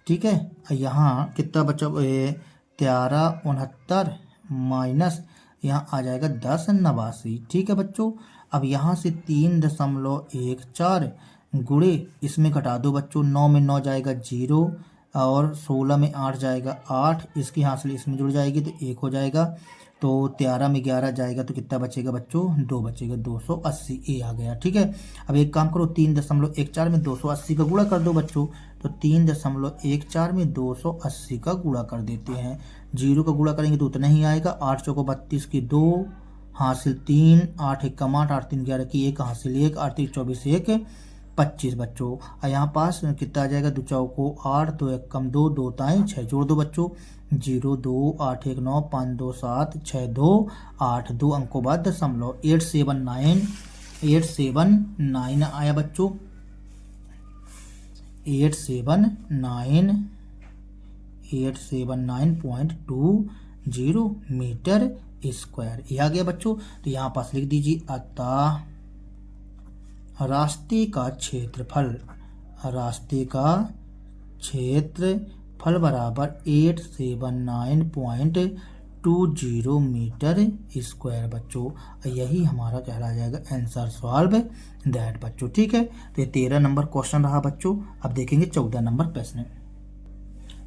ठीक है, यहाँ कितना बचा 1369 माइनस यहाँ आ जाएगा 1089। ठीक है बच्चों, अब यहाँ से 3.14 गुणे इसमें घटा दो बच्चों, 9 में 9 जाएगा 0 और 16 में 8 जाएगा 8, इसकी हासिल इसमें जुड़ जाएगी तो 1 हो जाएगा। तो 13 में 11 जाएगा तो कितना बचेगा बच्चों 2 बचेगा, 280 ए आ गया। ठीक है, अब एक काम करो 3.14 में 280 का गुणा कर दो बच्चों, तो 3.14 में 280 का गुणा कर देते हैं। 0 का गुणा करेंगे तो उतना ही आएगा, 8 चौको 32 की 2 हासिल 3, 8 1 कम 8 8 3 11 की 1 हासिल 1 8 3 24 1 25 बच्चों। और यहाँ पास कितना आ जाएगा 2 चौको 8 2 1 कम 2 2 ताई 6 जोड़ दो बच्चों, 0 2 8 1 9 5 2 7 6 2 8 2 अंकों बाद दशमलव 879 आया बच्चों, 879.20 मीटर स्क्वायर ये आ गया बच्चों। तो यहाँ पास लिख दीजिए अतः रास्ते का क्षेत्रफल बराबर 879.20 मीटर स्क्वायर बच्चों। यही हमारा कहला जाएगा आंसर सॉल्व दैट बच्चों। ठीक है, तो ये 13 नंबर क्वेश्चन रहा बच्चों। अब देखेंगे 14 नंबर प्रश्न।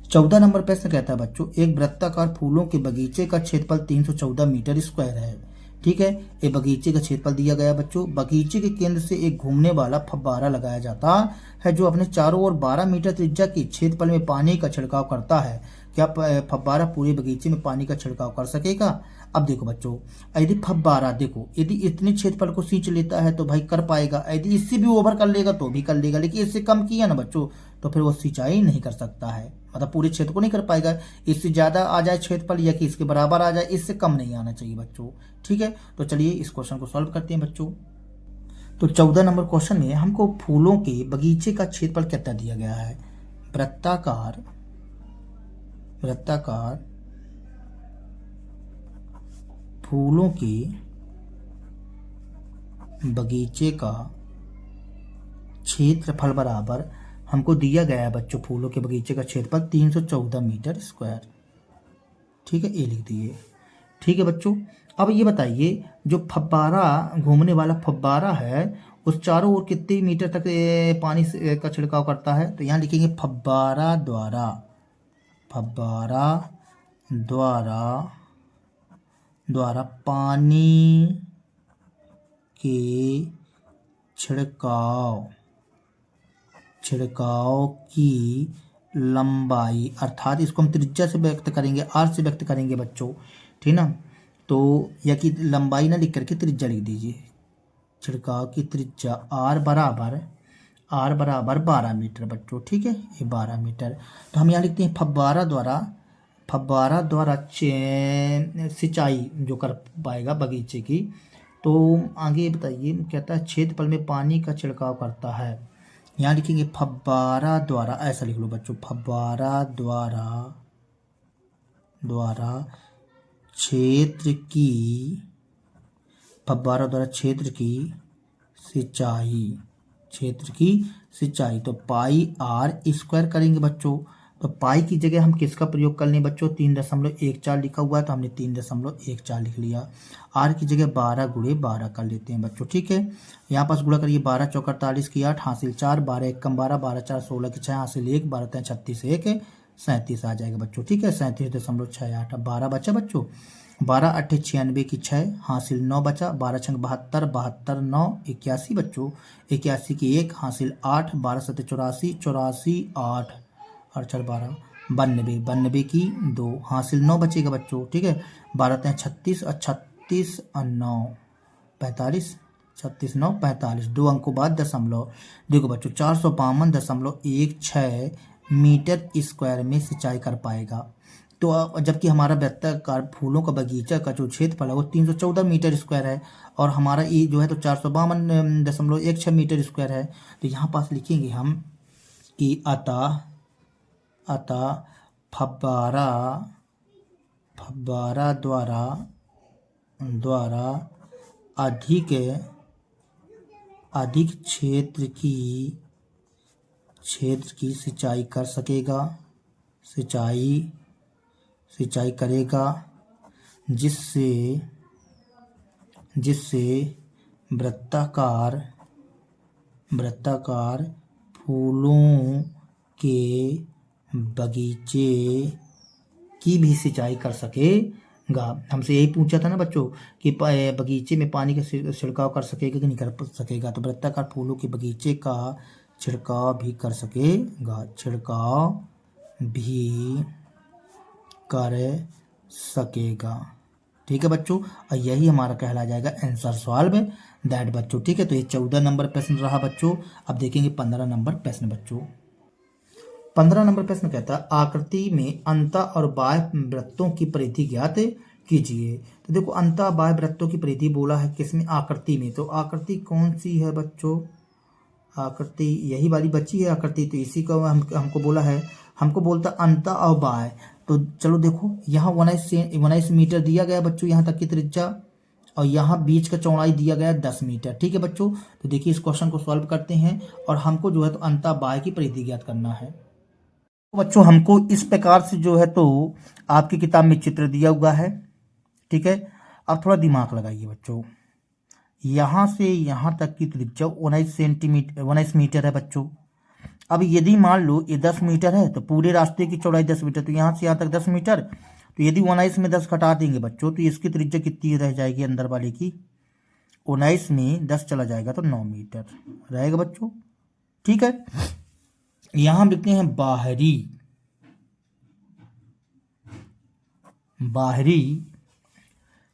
14 नंबर प्रश्न कहता है बच्चों, एक वृत्ताकार फूलों के बगीचे का क्षेत्रफल 314 मीटर स्क्वायर है। ठीक है, ये बगीचे का क्षेत्रफल दिया गया बच्चों। बगीचे के केंद्र से एक घूमने वाला फव्वारा लगाया जाता है जो अपने चारों ओर 12 मीटर त्रिज्या की क्षेत्रफल में पानी का छिड़काव करता है। क्या फव्वारा पूरे बगीचे में पानी का छिड़काव कर सकेगा? अब देखो बच्चों, यदि फव्वारा देखो यदि इतने क्षेत्रफल को सींच लेता है तो भाई कर पाएगा, यदि इससे भी ओवर कर लेगा तो भी कर लेगा, लेकिन इससे कम किया ना बच्चों तो फिर वो सिंचाई नहीं कर सकता है, मतलब पूरे क्षेत्र को नहीं कर पाएगा। इससे ज्यादा आ जाए क्षेत्रफल या कि इसके बराबर आ जाए, इससे कम नहीं आना चाहिए बच्चों। ठीक है, तो चलिए इस क्वेश्चन को सॉल्व करते हैं बच्चों। तो 14 नंबर क्वेश्चन में हमको फूलों के बगीचे का क्षेत्रफल कितना दिया गया है। वृत्ताकार फूलों के बगीचे का क्षेत्रफल बराबर, हमको दिया गया है बच्चों फूलों के बगीचे का क्षेत्रफल 314 मीटर स्क्वायर। ठीक है, ये लिख दिए। ठीक है बच्चों, अब ये बताइए जो फव्वारा, घूमने वाला फव्वारा है, उस चारों ओर कितने मीटर तक पानी का छिड़काव करता है? तो यहाँ लिखेंगे फव्वारा द्वारा, फव्वारा द्वारा द्वारा पानी के छिड़काव की लंबाई, अर्थात इसको हम त्रिज्या से व्यक्त करेंगे, आर से व्यक्त करेंगे बच्चों, ठीक ना। तो या कि लंबाई ना लिख करके त्रिज्या लिख दीजिए। छिड़काव की त्रिज्या आर बराबर 12 मीटर बच्चों। ठीक है, ये 12 मीटर। तो हम यहाँ लिखते हैं फव्वारा द्वारा सिंचाई जो कर पाएगा बगीचे की। तो आगे बताइए, कहता है क्षेत्रफल में पानी का छिड़काव करता है। यहाँ लिखेंगे फव्वारा द्वारा, ऐसा लिख लो बच्चों, फव्वारा द्वारा क्षेत्र की सिंचाई, तो पाई आर स्क्वायर करेंगे बच्चों। तो पाई की जगह हम किसका प्रयोग कर लें बच्चों? 3.14 लिखा हुआ है तो हमने 3.14 लिख लिया। आर की जगह 12 गुणे 12 कर लेते हैं बच्चों। ठीक है, यहाँ पास गुणा करिए, 12 चौक 48 की 8 हासिल 4, 12 एक कम 12, 12 4 16 की 6 हासिल 1, 12 3 36 1 37 आ जाएगा बच्चों। ठीक है, 37.68। अब 12 बचा बच्चों, 12 8 96 की 6 हासिल 9 बचा, 12 6 72, 72 9 81 बच्चों, 81 की 1 हासिल 8, 12 7 84, 84 8 और 4 12 92, 92 की 2 हासिल 9 बचेगा बच्चों। ठीक है, 12 3 36 और 36 और 9 45, 36 9 45, 2 अंकों बाद दशमलव। देखो बच्चों 452.16 मीटर स्क्वायर में सिंचाई कर पाएगा। तो जबकि हमारा वृत्ताकार फूलों का बगीचा का जो क्षेत्रफल है वो 314 मीटर स्क्वायर है, और हमारा ये जो है तो 452.16 मीटर स्क्वायर है। तो यहाँ पास लिखेंगे हम कि अतः फव्वारा द्वारा अधिक क्षेत्र की सिंचाई कर सकेगा, सिंचाई करेगा, जिससे वृत्ताकार फूलों के बगीचे की भी सिंचाई कर सकेगा। हमसे यही पूछा था ना बच्चों कि बगीचे में पानी का छिड़काव कर सकेगा कि नहीं कर सकेगा। तो वृत्ताकार फूलों के बगीचे का छिड़काव भी कर सकेगा। ठीक है बच्चों, और यही हमारा कहला जाएगा आंसर सॉल्व दैट बच्चों। ठीक है, तो ये 14 नंबर प्रश्न रहा बच्चों। अब देखेंगे 15 नंबर प्रश्न बच्चों। 15 नंबर प्रश्न कहता है आकृति में अंत और बाह्य वृत्तों की परिधि ज्ञात कीजिए। तो देखो अंत बाह्य वृत्तों की परिधि बोला है किसमें? आकृति में। तो आकृति कौन सी है बच्चों? आकृति यही वाली बची है आकृति, तो इसी का हमको बोला है, हमको बोलता अंत और बाह्य। तो चलो देखो यहाँ 19 मीटर दिया गया बच्चों यहाँ तक की त्रिज्या, और यहाँ बीच का चौड़ाई दिया गया 10 मीटर। ठीक है बच्चों, तो देखिए इस क्वेश्चन को सॉल्व करते हैं, और हमको जो है तो अंत बाह्य की परिधि ज्ञात करना है। तो बच्चों हमको इस प्रकार से जो है तो आपकी किताब में चित्र दिया हुआ है। ठीक है, अब थोड़ा दिमाग लगाइए बच्चों। यहाँ से यहाँ तक की त्रिज्या 19 मीटर है बच्चों। अब यदि मान लो ये 10 मीटर है तो पूरे रास्ते की चौड़ाई 10 मीटर, तो यहाँ से यहाँ तक 10 मीटर। तो यदि 19 में 10 घटा देंगे बच्चों तो इसकी त्रिज्या कितनी रह जाएगी अंदर वाले की? 19 में 10 चला जाएगा तो 9 मीटर रहेगा बच्चों। ठीक है, यहाँ लिखते हैं बाहरी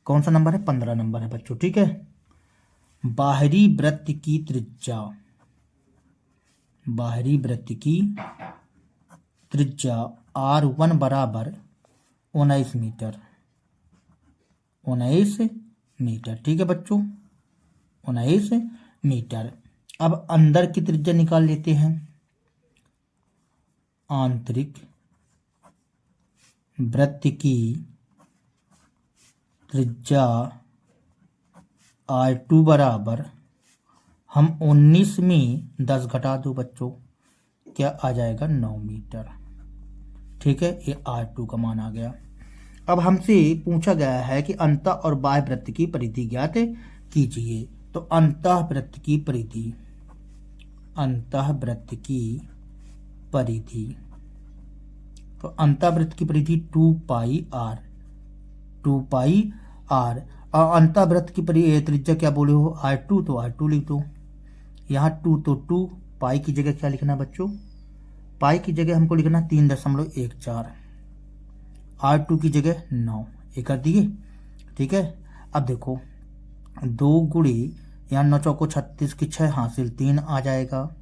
कौन सा नंबर है? 15 नंबर है बच्चों। ठीक है, बाहरी वृत्त की त्रिज्या R1 बराबर 19 मीटर। ठीक है बच्चों, 19 मीटर। अब अंदर की त्रिज्या निकाल लेते हैं। आंतरिक वृत्त की त्रिज्या R2 बराबर, हम 19 में 10 घटा दो बच्चों, क्या आ जाएगा 9 मीटर। ठीक है, ये R2 का मान आ गया। अब हमसे पूछा गया है कि अंतः और बाह्य वृत्त की परिधि ज्ञात कीजिए। तो अंतः वृत्त की परिधि, अंतः वृत्त की परिधि, तो अंतः वृत्त की परिधि 2 पाई r, 2 पाई r। और अंतः वृत्त की त्रिज्या क्या बोले हो R2, तो R2 लिख दो। यहाँ 2 तो 2, पाई की जगह क्या लिखना बच्चों, पाई की जगह हमको लिखना 3.14, R2 की जगह 9, ये कर दिए। ठीक है, अब देखो 2 गुणे, यहाँ 9 चौको 36 की 6 हासिल 3 आ जाएगा,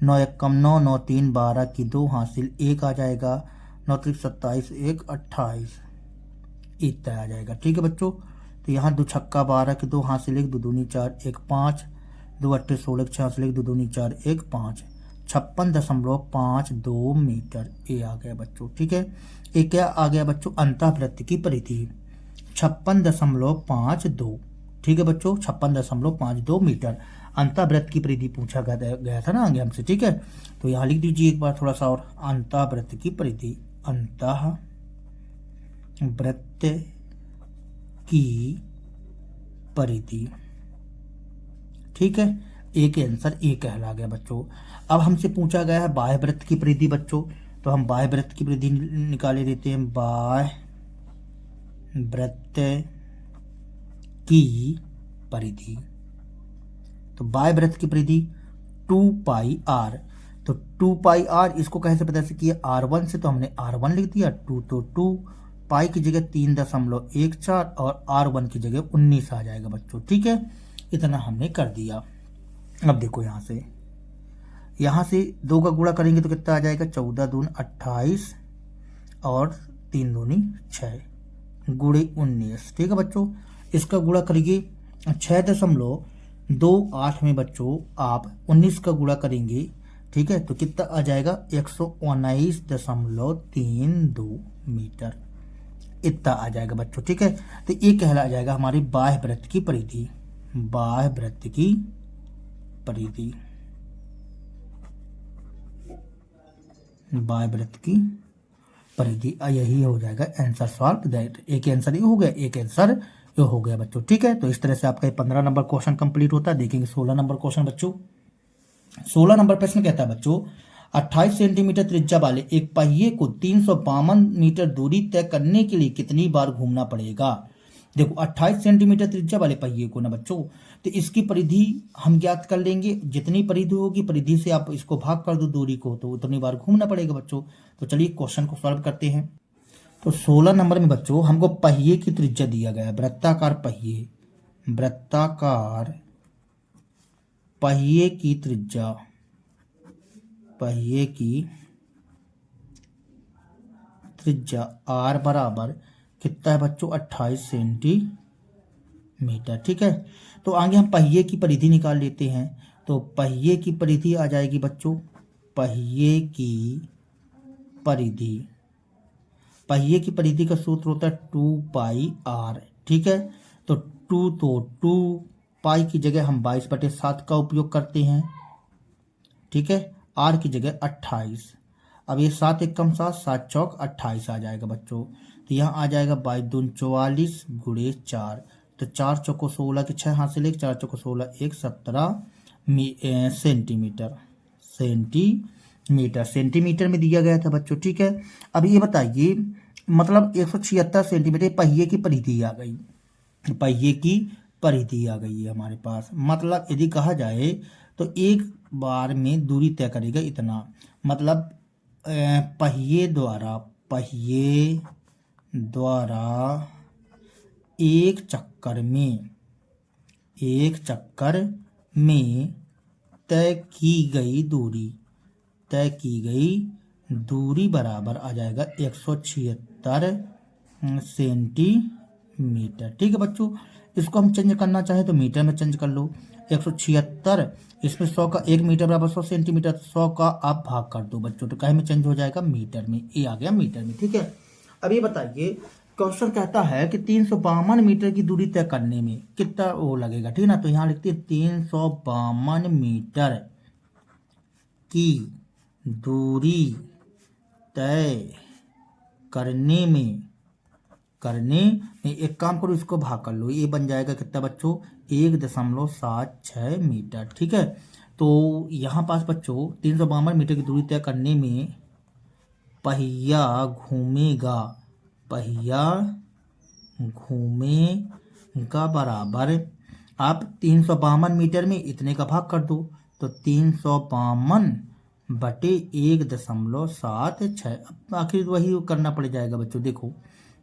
9 एक कम 9, 9 3 12 की 2 हासिल 1 आ जाएगा, 9 3 27 1 28, इतना आ जाएगा। ठीक है बच्चों, तो यहाँ 2 छक्का 12 की 2 हासिल 1, 2 दूनी 4 1 5, 2 अट्ठे 16 की 6 हासिल 1, 2 दूनी 4 1 5, 56.52 मीटर, ये आ गया बच्चों। ठीक है, ये क्या आ गया बच्चों, अंतः वृत्त की परिधि 56.52। ठीक है बच्चों, 56.52 मीटर अंतः वृत्त की परिधि पूछा गया था ना आगे हमसे। ठीक है, तो यहाँ लिख दीजिए एक बार थोड़ा सा और, अंतः वृत्त की परिधि, अंतः वृत्त की परिधि। ठीक है, एक आंसर ए कहला गया बच्चों। अब हमसे पूछा गया है बाह्य वृत्त की परिधि बच्चों, तो हम बाह्य वृत्त की परिधि निकाले देते हैं। बाह्य वृत्त की परिधि, तो बाह्य वृत्त की परिधि 2 पाई r, तो 2 पाई r इसको कैसे पता से किया, R1 से, तो हमने R1 लिख दिया। 2 तो 2, पाई की जगह 3.14 और R1 की जगह 19 आ जाएगा बच्चों। ठीक है, इतना हमने कर दिया। अब देखो यहाँ से 2 का गुणा करेंगे तो कितना आ जाएगा, 14 दून 28 और 3 दूनी 6 गुणे 19। ठीक है बच्चों, इसका गुणा करिए 6.28 में बच्चों आप 19 का गुणा करेंगे। ठीक है, तो कितना आ जाएगा, 119.32 मीटर, इतना आ जाएगा बच्चों। ठीक है, तो ये कहला जाएगा हमारी बाह्य वृत्त की परिधि, बाह्य वृत्त की परिधि, बाह्य वृत्त की परिधि। यही हो जाएगा आंसर सॉल्व दैट। एक आंसर ये हो गया, एक आंसर ये हो गया बच्चों। ठीक है, तो इस तरह से आपका 15 नंबर क्वेश्चन कंप्लीट होता है। देखेंगे 16 नंबर क्वेश्चन बच्चों। 16 नंबर प्रश्न कहता है बच्चों, 28 सेंटीमीटर त्रिज्या वाले एक पहिए को 352 मीटर दूरी तय करने के लिए कितनी बार घूमना पड़ेगा। देखो 28 सेंटीमीटर त्रिज्या वाले पहिए को ना बच्चों, तो इसकी परिधि हम ज्ञात कर लेंगे। जितनी परिधि होगी, परिधि से आप इसको भाग कर दो दूरी को, तो उतनी बार घूमना पड़ेगा बच्चों। तो चलिए क्वेश्चन को सॉल्व करते हैं। तो 16 नंबर में बच्चों हमको पहिए की त्रिज्या दिया गया है, वृत्ताकार पहिए, वृत्ताकार पहिए की त्रिज्या, पहिए की त्रिज्या r बराबर कितना है बच्चों, 28 सेंटीमीटर। ठीक है, तो आगे हम पहिए की परिधि निकाल लेते हैं। तो पहिए की परिधि आ जाएगी बच्चों, पहिए की परिधि, पहिए की परिधि का सूत्र होता है 2 पाई r। ठीक है, तो 2 तो 2, पाई की जगह हम 22/7 का उपयोग करते हैं। ठीक है, r की जगह 28। अब ये 7 एक कम 7, 7 चौक 28 आ जाएगा बच्चों। तो यहाँ आ जाएगा 22 दून 44 गुणे 4, तो 4 चौको 16 की 6 हासिल 1, 4 चौको 16 1 17 सेंटीमीटर, सेंटीमीटर में दिया गया था बच्चों। ठीक है, अब ये बताइए मतलब 176 सेंटीमीटर पहिए की परिधि आ गई, पहिए की परिधि आ गई है हमारे पास। मतलब यदि कहा जाए तो एक बार में दूरी तय करेगा इतना, मतलब पहिए द्वारा एक चक्कर में तय की गई दूरी बराबर आ जाएगा 176 सेंटीमीटर। ठीक है बच्चों, इसको हम चेंज करना चाहे तो मीटर में चेंज कर लो। 176, इसमें 100 का 1 मीटर बराबर 100 सेंटीमीटर, 100 का आप भाग कर दो बच्चों, तो कहीं में चेंज हो जाएगा मीटर में, ये आ गया मीटर में। ठीक है, अब ये बताइए क्वेश्चन कहता है कि 352 मीटर की दूरी तय करने में कितना वो लगेगा, ठीक है ना। तो यहाँ लिखते हैं 352 मीटर की दूरी तय करने में एक काम करो, इसको भाग कर लो, ये बन जाएगा कितना बच्चों, 1.76 मीटर, ठीक है। तो यहाँ पास बच्चों 352 मीटर की दूरी तय करने में पहिया घूमेगा बराबर, आप 352 मीटर में इतने का भाग कर दो, तो 352 बटे 1.76, आखिर वही करना पड़ जाएगा बच्चों। देखो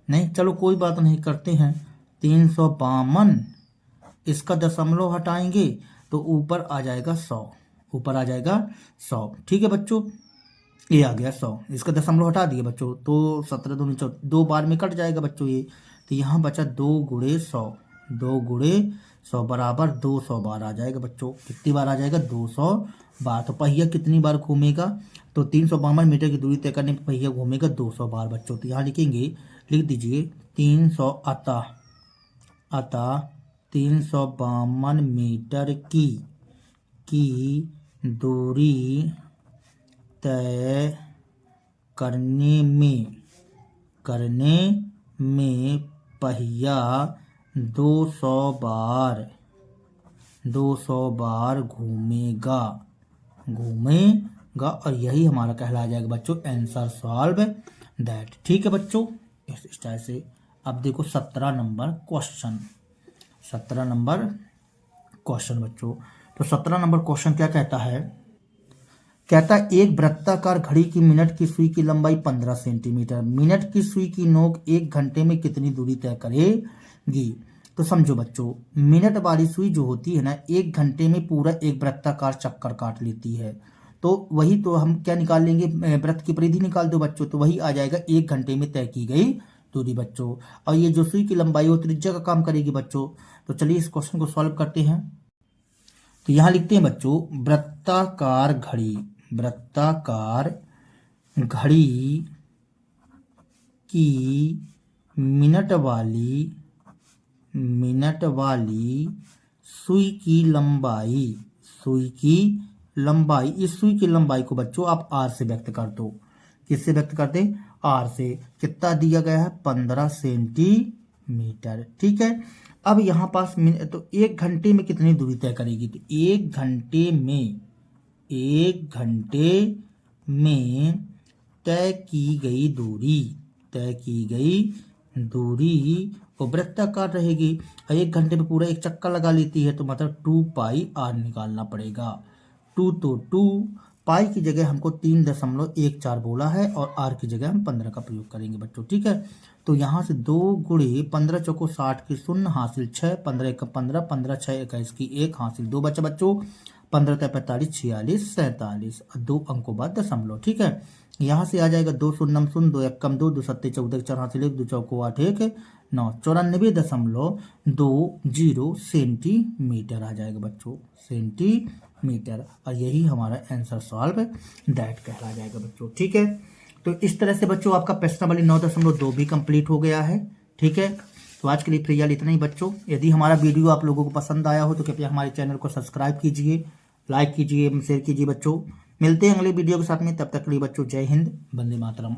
नहीं, चलो कोई बात नहीं, करते हैं 352, इसका दशमलव हटाएंगे तो ऊपर आ जाएगा 100, ठीक है बच्चों। ये आ गया 100, इसका दशमलव हटा दिए बच्चों, तो 17 दूनी 14, 2 बार में कट जाएगा बच्चों ये। तो यहाँ बचा 2 गुणे 100 बराबर 200 बार आ जाएगा बच्चों। कितनी बार आ जाएगा, 200 बार। तो पहिया कितनी बार घूमेगा, तो 352 मीटर की दूरी तय करने पर पहिया घूमेगा 200 बार बच्चों। तो यहाँ लिख दीजिए 300 अतः 352 मीटर की दूरी तय करने में पहिया 200 बार घूमेगा, और यही हमारा कहला जाएगा बच्चों आंसर सॉल्व दैट, ठीक है बच्चों। इस स्टाइल से अब देखो 17 नंबर क्वेश्चन बच्चों। तो 17 नंबर क्वेश्चन क्या कहता है, एक वृत्ताकार घड़ी की मिनट की सुई की लंबाई 15 सेंटीमीटर, मिनट की सुई की नोक 1 घंटे में कितनी दूरी तय करेगी। तो समझो बच्चों, मिनट वाली सुई जो होती है ना, 1 घंटे में पूरा एक वृत्ताकार चक्कर काट लेती है। तो वही तो हम क्या निकाल लेंगे, वृत्त की परिधि निकाल दो बच्चों, तो वही आ जाएगा 1 घंटे में तय की गई दूरी बच्चों। और ये जो सुई की लंबाई वो त्रिज्या का काम करेगी बच्चों। तो चलिए इस क्वेश्चन को सॉल्व करते हैं। तो यहाँ लिखते हैं बच्चों, वृत्ताकार घड़ी की मिनट वाली सुई की लंबाई, इस सुई की लंबाई को बच्चों आप आर से व्यक्त कर दो। किससे व्यक्त कर दे, आर से। कितना दिया गया है, 15 सेंटीमीटर, ठीक है। अब यहाँ पास तो 1 घंटे में कितनी दूरी तय करेगी, तो 1 घंटे में तय की गई दूरी वो वृत्ताकार रहेगी। और 1 घंटे में पूरा एक चक्कर लगा लेती है, तो मतलब 2 पाई आर निकालना पड़ेगा। 2 पाई की जगह हमको 3.14 बोला है, और आर की जगह हम 15 का प्रयोग करेंगे बच्चों, ठीक है। तो यहाँ से 2 गुणे 15 चौको 60 की 0 हासिल 6, 15 एक 15, 15 6 21 की 1 हासिल 2 बचा बच्चों, 15 45 46 47, 2 अंकों बाद दशमलव, ठीक है। यहाँ से आ जाएगा 2 शून्य 0, 2 1 2, 2 7 14 4 हासिल 1, 2 चौको 8 1 9, 94.20 सेंटीमीटर आ जाएगा बच्चों, सेंटीमीटर। और यही हमारा आंसर सॉल्व दैट कहला जाएगा बच्चों, ठीक है। तो इस तरह से बच्चों आपका प्रश्नावली 9.2 भी कंप्लीट हो गया है, ठीक है। तो आज के लिए फिलहाल इतना ही बच्चों। यदि हमारा वीडियो आप लोगों को पसंद आया हो तो कृपया हमारे चैनल को सब्सक्राइब कीजिए, लाइक कीजिए, शेयर कीजिए बच्चों। मिलते हैं अगले वीडियो के साथ में, तब तक के लिए बच्चों जय हिंद, वंदे मातरम।